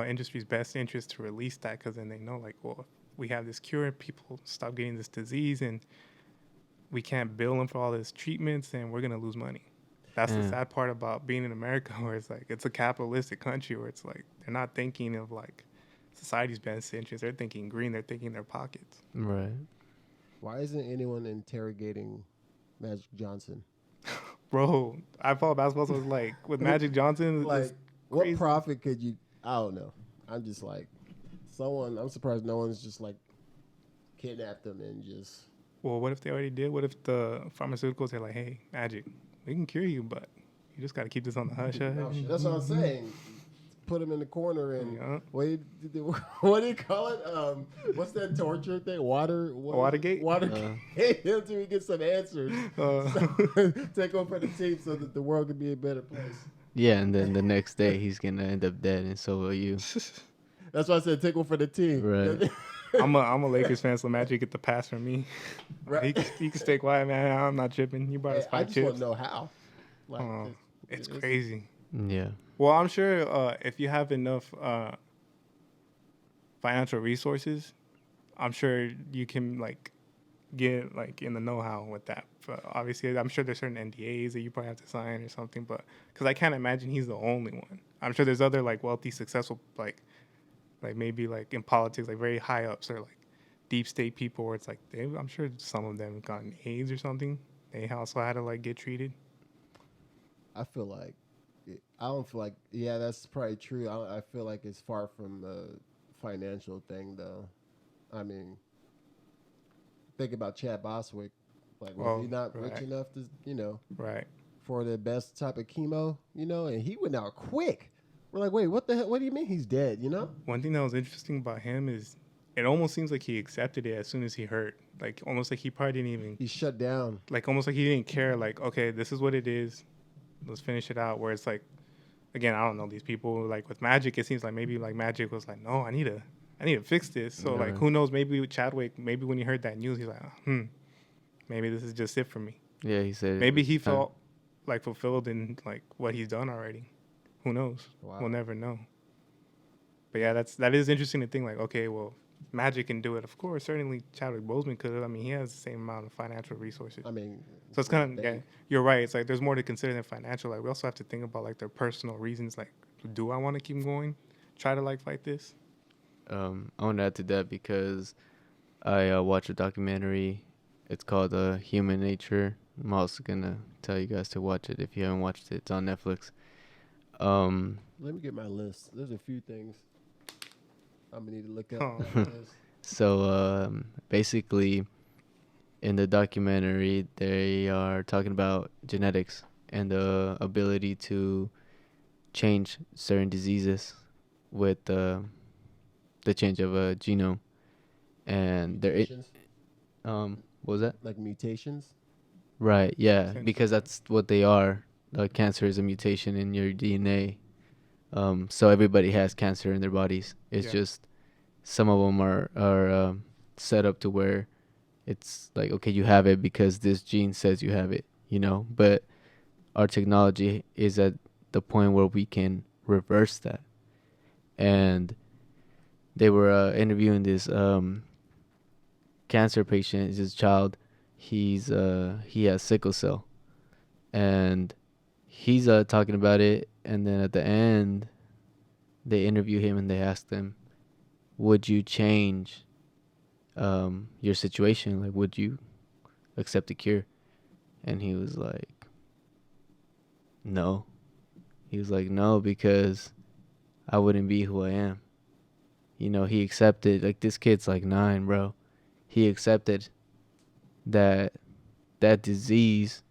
industry's best interest to release that because then they know like, well, if we have this cure, people stop getting this disease, and we can't bill them for all this treatments, and we're gonna lose money. That's the Yeah. sad part about being in America, where it's like it's a capitalistic country where it's like they're not thinking of like society's best interest. They're thinking green. They're thinking their pockets. Right. Why isn't anyone interrogating Magic Johnson? Bro, I follow basketball, so it's like with Magic Johnson, Like, it's what crazy. profit could you? I don't know. I'm just like, someone. I'm surprised no one's just like kidnapped him and just. Well, what if they already did? What if the pharmaceuticals are like, hey, Magic, we can cure you, but you just got to keep this on the hush hush. Oh, shit. That's what I'm saying. Put him in the corner and Yeah. what do you call it? What's that torture thing? Watergate? Watergate until we get some answers. Uh, Take over the team so that the world can be a better place. Yeah, and then the next day he's gonna end up dead, and so will you. That's why I said take one for the team. Right. I'm a Lakers fan, so Magic get the pass from me. Right. He can stay quiet, man. I'm not tripping. You brought us I 5 just want chips. to know how. Like, Oh, it's crazy. Yeah. Well, I'm sure if you have enough financial resources, I'm sure you can like get like in the know-how with that. But obviously, I'm sure there's certain NDAs that you probably have to sign or something. But because I can't imagine he's the only one. I'm sure there's other like wealthy, successful like maybe like in politics, like very high ups or like deep state people where it's like I'm sure some of them gotten AIDS or something. They also had to like get treated. I feel like I don't feel like that's probably true. I feel like it's far from a financial thing though. I mean, think about Chad Boswick. Like, was he not rich right. enough to Right. for the best type of chemo? And he went out quick. We're like, wait, what the hell? What do you mean he's dead? One thing that was interesting about him is it almost seems like he accepted it as soon as he heard. Like almost like he probably didn't even He shut down. like almost like he didn't care. Like okay, this is what it is. Let's finish it out. Where it's like, again, I don't know these people. Like with Magic, it seems like maybe like Magic was like, no, I need to fix this. So like, Right. who knows? Maybe with Chadwick, maybe when he heard that news, he's like, maybe this is just it for me. Yeah, he said. Maybe he it's time. felt like fulfilled in like what he's done already. Who knows? Wow. We'll never know. But yeah, that is interesting to think like, okay, well, Magic can do it. Of course, certainly Chadwick Boseman could. I mean, he has the same amount of financial resources. I mean, So it's kind of, yeah, you're right. It's like there's more to consider than financial. Like we also have to think about like their personal reasons. Like, do I want to keep going? Try to like fight this? I want to add to that because I watched a documentary. It's called Human Nature. I'm also gonna tell you guys to watch it if you haven't watched it. It's on Netflix. Let me get my list. There's a few things I'm gonna need to look up. Oh. on this. So basically, in the documentary, they are talking about genetics and the ability to change certain diseases with the change of a genome. And Mutations? what was that? Like mutations. Right, yeah, Sense. because that's what they are. Cancer is a mutation in your DNA. So everybody has cancer in their bodies. It's Yeah. just some of them are set up to where it's like, okay, you have it because this gene says you have it, But our technology is at the point where we can reverse that. And they were interviewing this cancer patient, his child. He has sickle cell, and he's talking about it. And then at the end, they interview him and they asked him, "Would you change your situation? Like, would you accept a cure?" And he was like, "No." He was like, "No, because I wouldn't be who I am." He accepted, like, this kid's like 9, bro. He accepted that that disease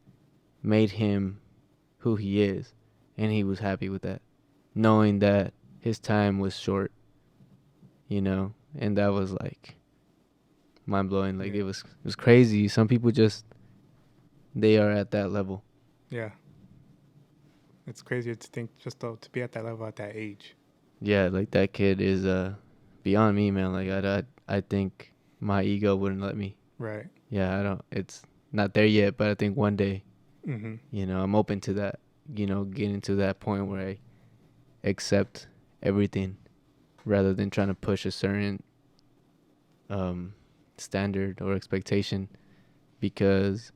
made him who he is, and he was happy with that, knowing that his time was short, and that was like mind blowing. Like it was crazy. Some people just they are at that level. Yeah. It's crazier to think just to be at that level at that age. Yeah, like that kid is beyond me, man. Like I think my ego wouldn't let me. Right. Yeah, I don't. It's not there yet, but I think one day, Mm-hmm. I'm open to that. Getting to that point where I accept everything rather than trying to push a certain standard or expectation, because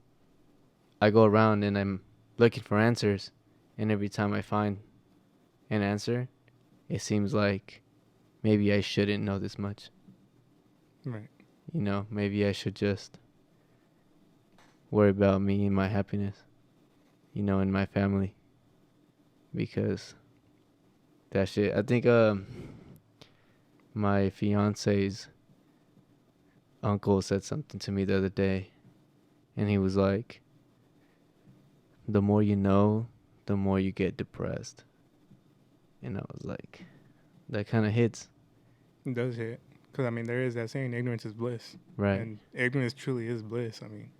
I go around and I'm looking for answers, and every time I find an answer, it seems like maybe I shouldn't know this much. Right. Maybe I should just worry about me and my happiness, and my family, because that shit. I think my fiance's uncle said something to me the other day, and he was like, the more you know, the more you get depressed. And I was like, that kind of hits. It does hit. Because, I mean, there is that saying, ignorance is bliss. Right. And ignorance truly is bliss. I mean,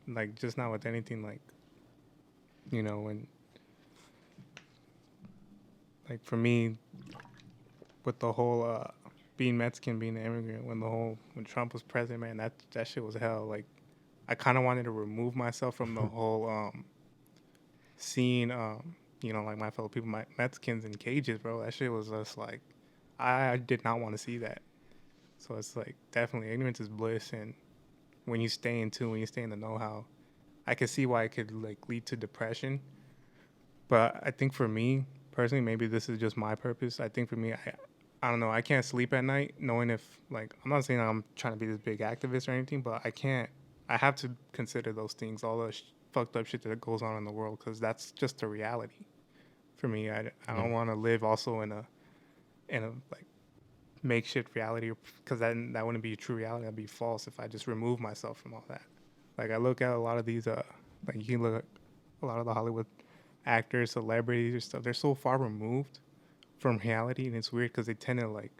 like, just not with anything, like, when, like, for me, with the whole being Mexican, being an immigrant, when Trump was president, man, that shit was hell. Like, I kind of wanted to remove myself from the whole seeing, like my fellow people, my Mexicans in cages, bro. That shit was just like, I did not want to see that. So it's like, definitely ignorance is bliss. And when you stay in the know-how, I can see why it could like lead to depression. But I think for me personally, maybe this is just my purpose. I think for me, I don't know. I can't sleep at night knowing if, like, I'm not saying I'm trying to be this big activist or anything, but I have to consider those things, all the fucked up shit that goes on in the world, because that's just the reality for me. I don't want to live also in a like makeshift reality, because that wouldn't be a true reality. That'd be false if I just remove myself from all that. Like, I look at a lot of these like, you can look at a lot of the Hollywood actors, celebrities or stuff. They're so far removed from reality, and it's weird because they tend to like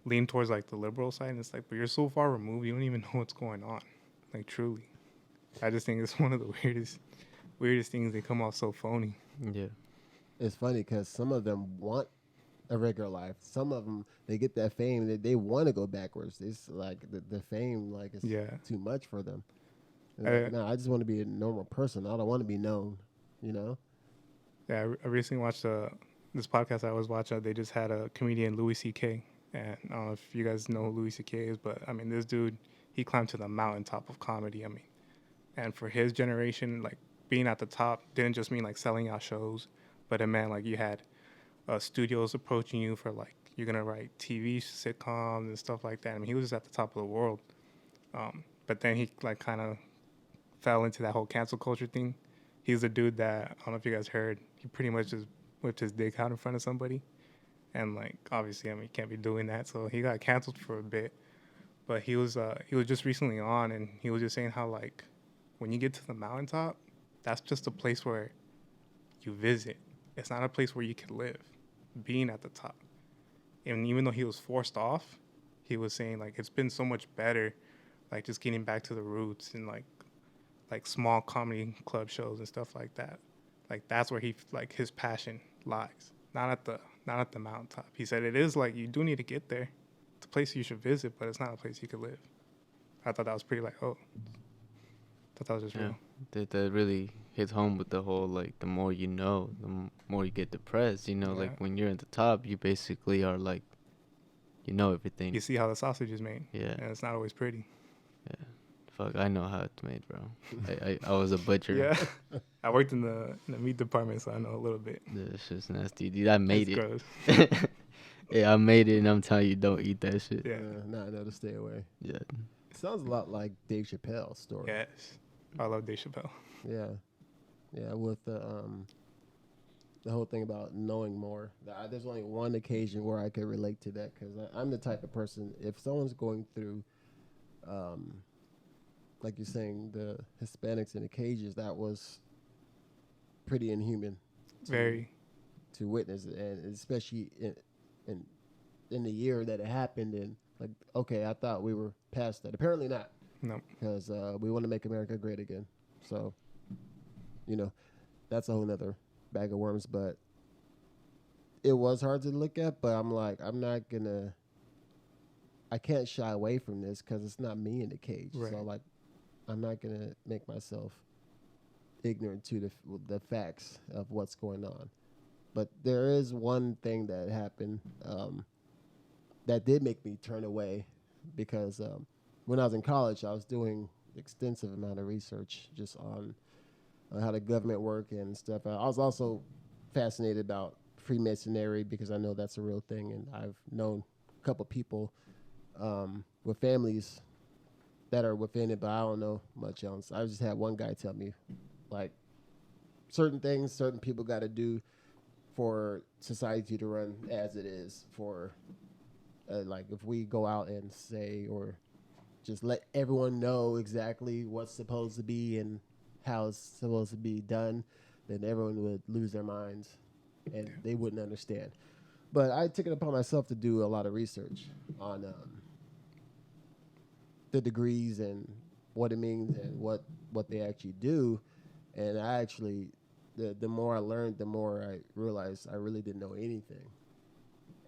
lean towards like the liberal side, and it's like, but you're so far removed, you don't even know what's going on. Like, truly, I just think it's one of the weirdest things. They come off so phony. Yeah. It's funny because some of them want a regular life. Some of them, they get that fame, they want to go backwards. It's like the fame, like, it's too much for them. Like, no, I just want to be a normal person. I don't want to be known, Yeah, I recently watched this podcast I was watching. They just had a comedian, Louis C.K. And I don't know if you guys know who Louis C.K. is, but I mean, this dude, he climbed to the mountaintop of comedy. I mean, and for his generation, like, being at the top didn't just mean like selling out shows, but it meant like you had studios approaching you for like, you're gonna write TV sitcoms and stuff like that. I mean, he was just at the top of the world. But then he like kind of fell into that whole cancel culture thing. He's a dude that, I don't know if you guys heard, he pretty much just whipped his dick out in front of somebody. And like, obviously, I mean, you can't be doing that. So he got canceled for a bit. But he was just recently on, and he was just saying how, like, when you get to the mountaintop, that's just a place where you visit. It's not a place where you can live, being at the top. And even though he was forced off, he was saying, like, it's been so much better, like, just getting back to the roots and like small comedy club shows and stuff like that. Like, that's where his passion lies, not at the mountaintop. He said it is like, you do need to get there. It's a place you should visit, but it's not a place you could live. I thought that was pretty, like, oh, I thought that was just real. That really hits home with the whole, like, the more you know, the more you get depressed. Like, when you're at the top, you basically are like, everything. You see how the sausage is made. Yeah. And it's not always pretty. Yeah. Fuck, I know how it's made, bro. I was a butcher. Yeah. I worked in the meat department, so I know a little bit. This shit's nasty, dude. I made It's it. gross. Yeah, I made it, and I'm telling you, don't eat that shit. Yeah. No, to stay away. Yeah. It sounds a lot like Dave Chappelle's story. Yes. I love Dave Chappelle. Yeah, with the whole thing about knowing more. There's only one occasion where I could relate to that, because I'm the type of person, if someone's going through like you're saying, the Hispanics in the cages, that was pretty inhuman Very. to witness, and especially in in the year that it happened. And like, okay, I thought we were past that. Apparently not, No. because we want to make America great again. So, you know, that's a whole nother bag of worms. But it was hard to look at. But I'm like, I can't shy away from this because it's not me in the cage. Right. So like, I'm not gonna make myself ignorant to the facts of what's going on. But there is one thing that happened that did make me turn away, because when I was in college, I was doing extensive amount of research just on how the government work and stuff. I was also fascinated about Freemasonry because I know that's a real thing, and I've known a couple people with families that are within it, but I don't know much else. I just had one guy tell me, like, certain things certain people got to do for society to run as it is. For like, if we go out and say, or just let everyone know exactly what's supposed to be and how it's supposed to be done, then everyone would lose their minds and they wouldn't understand. But I took it upon myself to do a lot of research on the degrees and what it means and what they actually do. And I actually, the more I learned, the more I realized I really didn't know anything.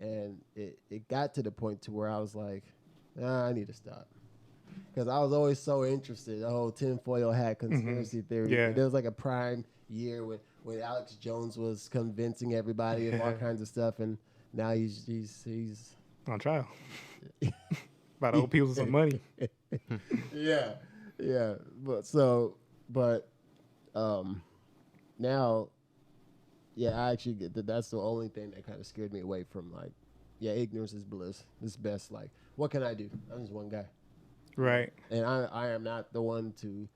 And it got to the point to where I was like, I need to stop. Because I was always so interested, the whole tinfoil hat conspiracy theory. Yeah. There was like a prime year when Alex Jones was convincing everybody of all kinds of stuff, and now he's On trial. About to owe people some money. yeah, yeah. But now, yeah, I actually get that. That's the only thing that kind of scared me away from, like, yeah, ignorance is bliss. It's best. Like, what can I do? I'm just one guy, Right. and I am not the one to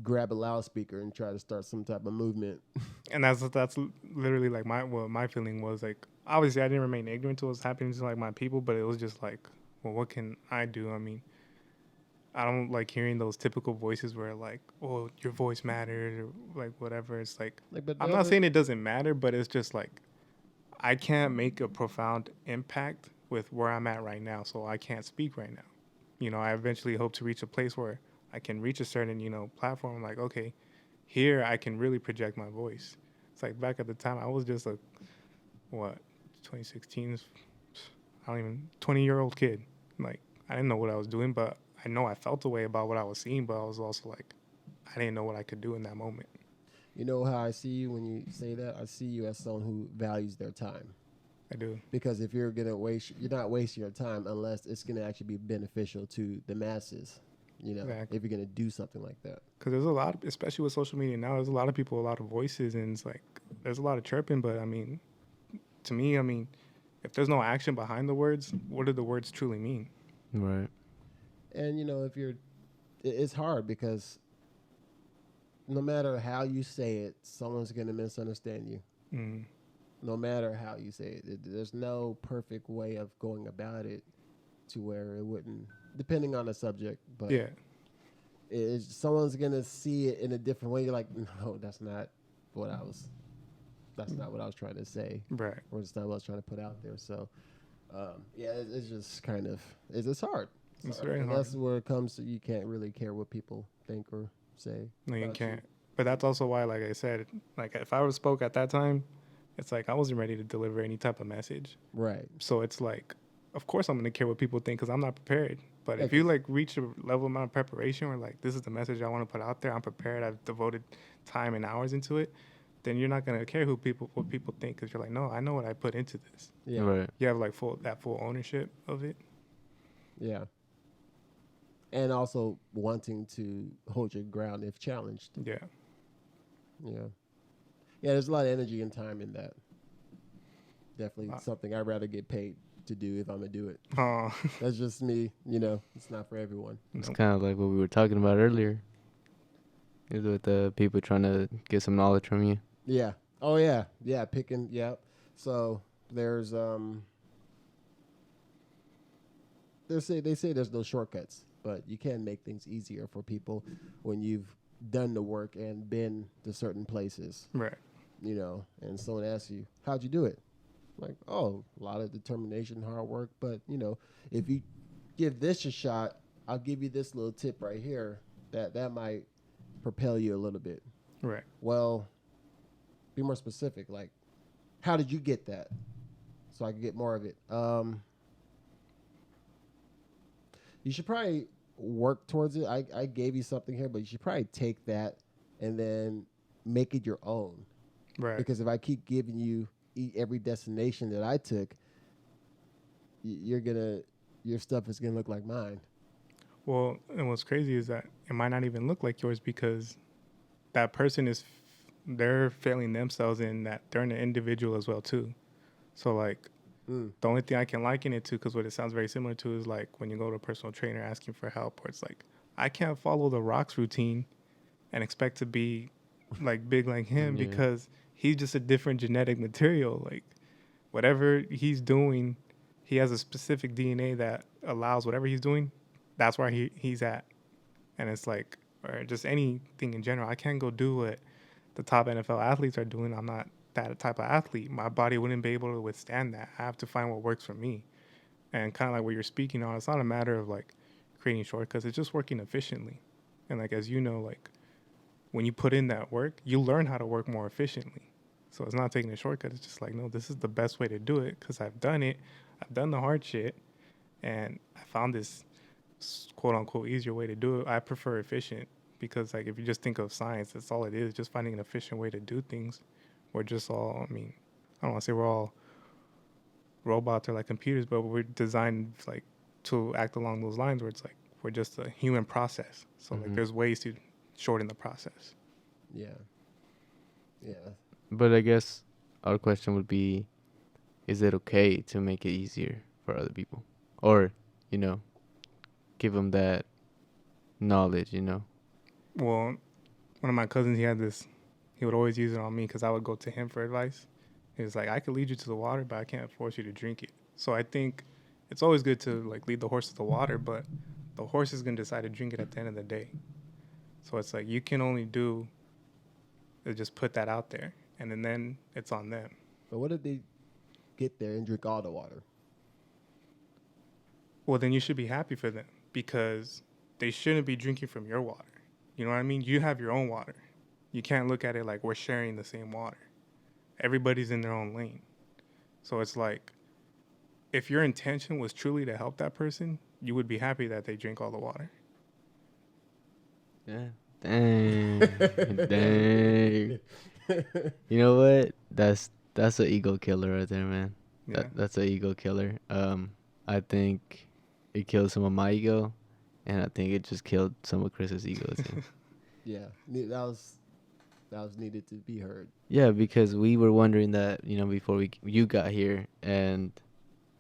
grab a loudspeaker and try to start some type of movement. And that's literally like my feeling was like, obviously I didn't remain ignorant to what's happening to like my people, but it was just like, well, what can I do? I mean, I don't like hearing those typical voices where like, oh, your voice matters or like whatever. It's like, But I'm not saying it doesn't matter, but it's just like, I can't make a profound impact with where I'm at right now, so I can't speak right now. You know, I eventually hope to reach a place where I can reach a certain, platform. Like, okay, here I can really project my voice. It's like back at the time, I was just a, 2016, I don't even, 20-year-old kid. Like, I didn't know what I was doing, but I know I felt a way about what I was seeing, but I was also like, I didn't know what I could do in that moment. You know how I see you when you say that? I see you as someone who values their time. I do. Because if you're gonna you're not wasting your time unless it's gonna actually be beneficial to the masses. Exactly. If you're gonna do something like that. Because there's a lot, especially with social media now, there's a lot of people, a lot of voices, and it's like, there's a lot of chirping, but I mean, to me, if there's no action behind the words, what do the words truly mean? Right. And if it's hard because no matter how you say it, someone's gonna misunderstand you. Mm. No matter how you say it, there's no perfect way of going about it to where it wouldn't, depending on the subject. But Yeah. Someone's gonna see it in a different way. You're like, no, that's not what I was trying to say, Right. or it's not what I was trying to put out there. So, it's just kind of it's hard. It's very and hard. That's where it comes to. You can't really care what people think or say. No, you about can't. But that's also why, like I said, like if I would have spoke at that time, it's like I wasn't ready to deliver any type of message. Right. So it's like, of course I'm going to care what people think because I'm not prepared. But if you like reach a level amount of preparation where like, this is the message I want to put out there, I'm prepared, I've devoted time and hours into it, then you're not going to care what people think, because you're like, no, I know what I put into this. Yeah. Right. You have like full ownership of it. Yeah. And also wanting to hold your ground if challenged. Yeah. Yeah. Yeah, there's a lot of energy and time in that. Definitely something I'd rather get paid to do if I'm going to do it. That's just me. It's not for everyone. It's kind of like what we were talking about earlier. Is with the people trying to get some knowledge from you. Yeah. Oh, yeah. Yeah, picking. Yeah. So they say there's no shortcuts. but you can make things easier for people when you've done the work and been to certain places, Right. you know, and someone asks you, how'd you do it? Like, oh, a lot of determination, hard work. But, you know, if you give this a shot, I'll give you this little tip right here that might propel you a little bit. Right. Well, be more specific. Like, how did you get that? So I can get more of it. You should probably work towards it. I gave you something here, but you should probably take that and then make it your own. Right. Because if I keep giving you every destination that I took, your stuff is gonna look like mine. Well, and what's crazy is that it might not even look like yours because that person they're failing themselves in that they're an individual as well too. So like the only thing I can liken it to, because what it sounds very similar to, is like when you go to a personal trainer asking for help, where it's like, I can't follow the Rock's routine and expect to be like big like him because he's just a different genetic material. Like whatever he's doing, he has a specific DNA that allows whatever he's doing, that's where he's at. And it's like, or just anything in general, I can't go do what the top NFL athletes are doing. I'm not that type of athlete. My body wouldn't be able to withstand that. I have to find what works for me. And kind of like what you're speaking on, it's not a matter of like creating shortcuts. It's just working efficiently. And like, as you know, like when you put in that work, you learn how to work more efficiently. So it's not taking a shortcut. It's just like, no, this is the best way to do it because I've done it. I've done the hard shit. And I found this quote unquote easier way to do it. I prefer efficient because like if you just think of science, that's all it is, just finding an efficient way to do things. We're just all, I mean, I don't want to say we're all robots or like computers, but we're designed like to act along those lines where it's like we're just a human process. So like there's ways to shorten the process. Yeah. Yeah. But I guess our question would be, is it okay to make it easier for other people? Or, you know, give them that knowledge, you know? Well, one of my cousins, he would always use it on me because I would go to him for advice. He was like, I could lead you to the water, but I can't force you to drink it. So I think it's always good to like lead the horse to the water, but the horse is going to decide to drink it at the end of the day. So it's like you can only do is just put that out there, and then it's on them. But what if they get there and drink all the water? Well, then you should be happy for them because they shouldn't be drinking from your water. You know what I mean? You have your own water. You can't look at it like we're sharing the same water. Everybody's in their own lane. So it's like, if your intention was truly to help that person, you would be happy that they drink all the water. Yeah. Dang. Dang. You know what? That's an ego killer right there, man. Yeah. That's an ego killer. I think it killed some of my ego, and I think it just killed some of Chris's ego too. Yeah, that was needed to be heard. Yeah, because we were wondering that, you know, before you got here, and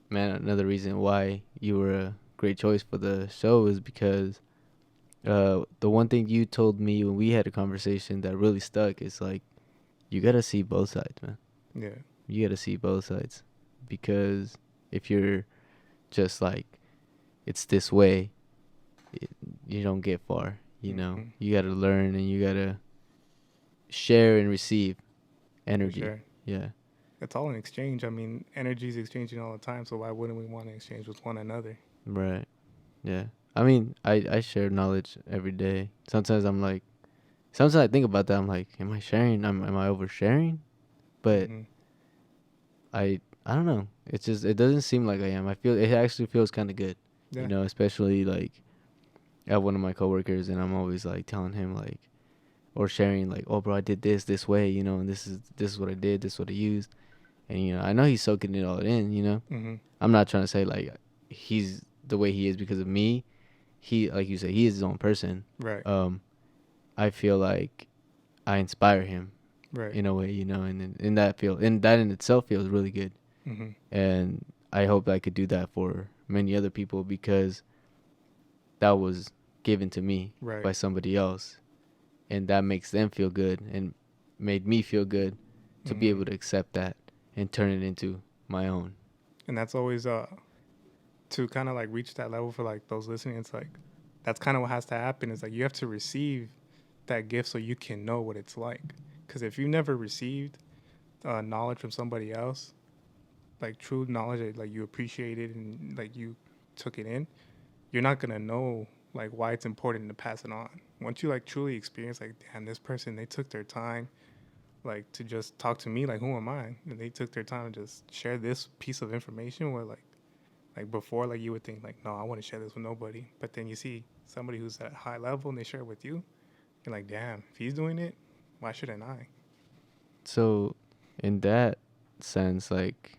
man, another reason why you were a great choice for the show is because the one thing you told me when we had a conversation that really stuck is like, you gotta see both sides, man. Yeah. You gotta see both sides, because if you're just like, it's this way, you don't get far. You know, you gotta learn and you gotta share and receive energy. Sure. Yeah. It's all an exchange. I mean, energy's exchanging all the time, so why wouldn't we want to exchange with one another? Right. Yeah. I mean, I share knowledge every day. Sometimes I think about that. I'm like, am I sharing? Am I oversharing? But I don't know. It's just, it doesn't seem like I am. I feel, it actually feels kind of good. Yeah. You know, especially like I have one of my coworkers, and I'm always like telling him like, or sharing like, oh bro, I did this way, you know, and this is what I did, this is what I used. And, you know, I know he's soaking it all in, you know. I'm not trying to say like he's the way he is because of me. He, like you said, he is his own person. Right. I feel like I inspire him, right, in a way, you know, and in that field, and that in itself feels really good. And I hope I could do that for many other people, because that was given to me right, by somebody else, and that makes them feel good and made me feel good to be able to accept that and turn it into my own. And that's always to kind of like reach that level for like those listening. It's like that's kind of what has to happen. Is like you have to receive that gift so you can know what it's like. Because if you never received knowledge from somebody else, like true knowledge that like you appreciated and like you took it in, you're not gonna know like why it's important to pass it on. Once you like truly experience like, damn, this person, they took their time like to just talk to me, like who am I? And they took their time to just share this piece of information where like before, like you would think like, no, I want to share this with nobody. But then you see somebody who's at a high level and they share it with you. You're like, damn, if he's doing it, why shouldn't I? So, in that sense, like,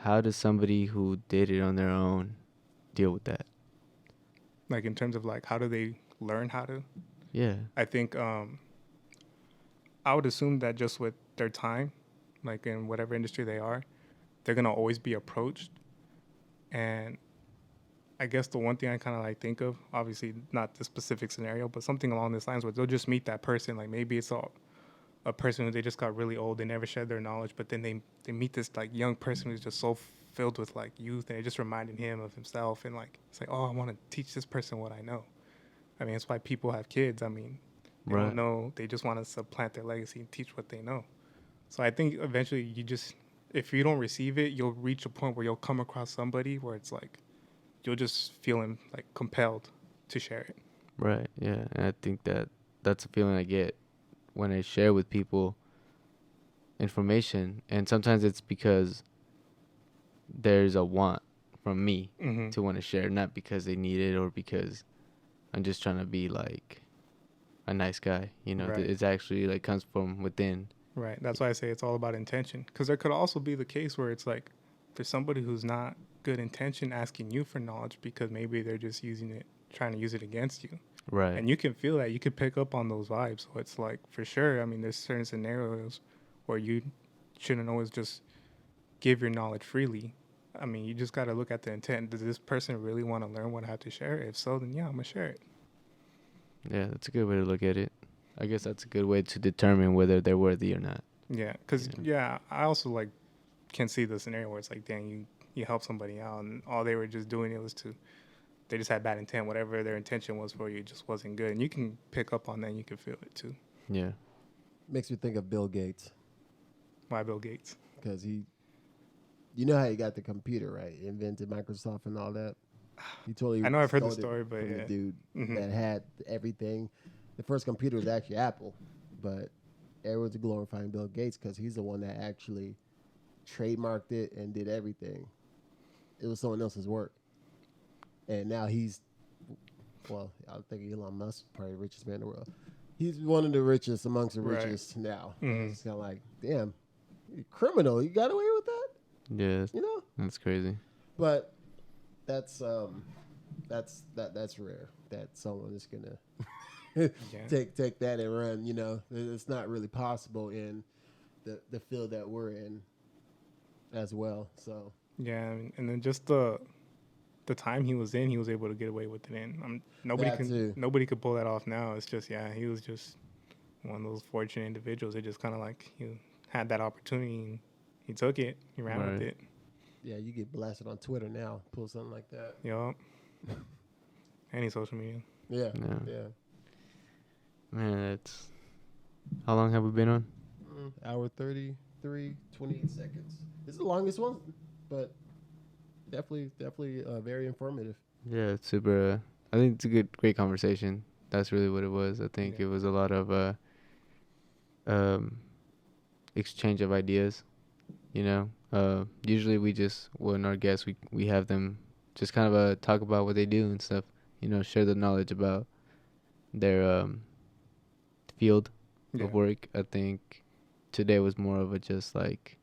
how does somebody who did it on their own deal with that? Like in terms of like, how do they learn how to? Yeah. I think I would assume that just with their time, like in whatever industry they are, they're gonna always be approached. And I guess the one thing I kind of like think of, obviously not the specific scenario, but something along these lines where they'll just meet that person. Like maybe it's a person who they just got really old, they never shared their knowledge, but then they meet this like young person who's just so filled with like youth, and it just reminded him of himself, and like it's like, oh, I want to teach this person what I know. I mean, that's why people have kids. I mean, they Right. don't know, they just want to supplant their legacy and teach what they know. So I think eventually you just, if you don't receive it, you'll reach a point where you'll come across somebody where it's like you'll just feel like compelled to share it. Right. Yeah. And I think that that's a feeling I get when I share with people information. And sometimes it's because there's a want from me Mm-hmm. to want to share, not because they need it or because I'm just trying to be like a nice guy. You know, Right. it's actually like comes from within. Right. That's why I say it's all about intention. Because there could also be the case where it's like there's somebody who's not good intention asking you for knowledge because maybe they're just using it, trying to use it against you. Right. And you can feel that. You can pick up on those vibes. So it's like, for sure, I mean, there's certain scenarios where you shouldn't always just give your knowledge freely. I mean, you just got to look at the intent. Does this person really want to learn what I have to share? If so, then yeah, I'm going to share it. Yeah, that's a good way to look at it. I guess that's a good way to determine whether they're worthy or not. Yeah, because I also like can see the scenario where it's like, dang, you help somebody out, and all they were just doing it was they just had bad intent. Whatever their intention was for you just wasn't good, and you can pick up on that. And you can feel it too. Yeah. Makes me think of Bill Gates Why Bill Gates? because you know how he got the computer, right? He invented Microsoft and all that. He totally. I know I've heard the stole it story, but from yeah. the dude Mhm. that had everything. The first computer was actually Apple, but everyone's glorifying Bill Gates because he's the one that actually trademarked it and did everything. It was someone else's work, and now well, I think Elon Musk probably the richest man in the world. He's one of the richest amongst the Right. richest now. Mhm. It's kind of like, damn, you criminal, you got away with that, Yeah, you know? that's crazy. But that's rare that someone is gonna Yeah. take that and run. You know, it's not really possible in the field that we're in as well. So Yeah, and then just the time he was in, he was able to get away with it. And That too. nobody could pull that off now. It's just he was just one of those fortunate individuals. It just kind of like he had that opportunity and he took it. He ran with Right. it. yeah, you get blasted on Twitter now. Pull something like that. Yup. Any social media. Yeah, Yeah. yeah. Man, that's. How long have we been on? Hour 33, 28 seconds. It's the longest one, but definitely very informative. Yeah, it's super. I think it's a great conversation. That's really what it was. I think Yeah. it was a lot of exchange of ideas. You know, usually when our guests, we have them just kind of talk about what they do and stuff. You know, share the knowledge about their field Yeah. of work. I think today was more of a just like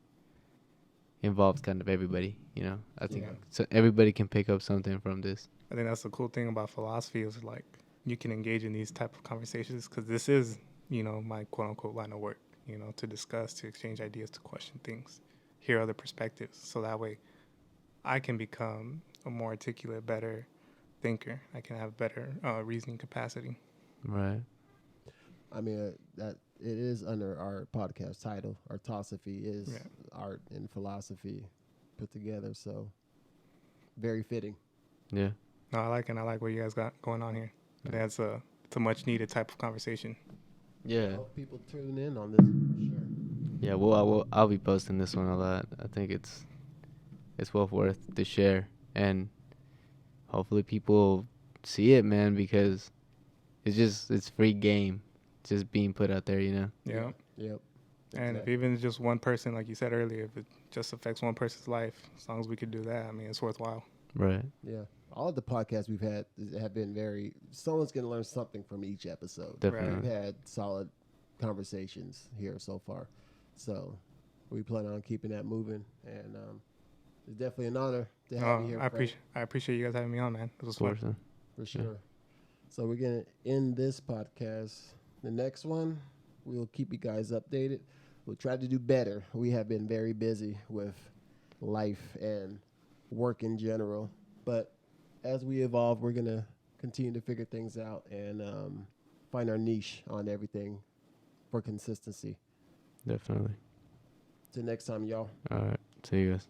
involves kind of everybody. You know, I think Yeah. so everybody can pick up something from this. I think that's the cool thing about philosophy is like you can engage in these type of conversations because this is, my quote unquote line of work, to discuss, to exchange ideas, to question things, hear other perspectives. So that way I can become a more articulate, better thinker. I can have better reasoning capacity. Right. I mean, that it is under our podcast title. Artosophy is Yeah. art and philosophy put together. So very fitting. Yeah. No, I like it. I like what you guys got going on here. I think it's a much needed type of conversation. Yeah. I hope people tune in on this for sure. Yeah, well, I'll be posting this one a lot. I think it's well worth to share, and hopefully people see it, man, because it's free game, just being put out there, you know. Yeah. Yep. And if even just one person, like you said earlier, if it just affects one person's life, as long as we could do that, I mean, it's worthwhile. Right. Yeah. All of the podcasts we've had have been someone's going to learn something from each episode. Definitely. We've had solid conversations here so far. So we plan on keeping that moving. And it's definitely an honor to have you here. I appreciate you guys having me on, man. This was fun. Awesome. For sure. So we're going to end this podcast. The next one, we'll keep you guys updated. We'll try to do better. We have been very busy with life and work in general. But as we evolve, we're going to continue to figure things out and find our niche on everything for consistency. Definitely. Till next time, y'all. All right. See you guys.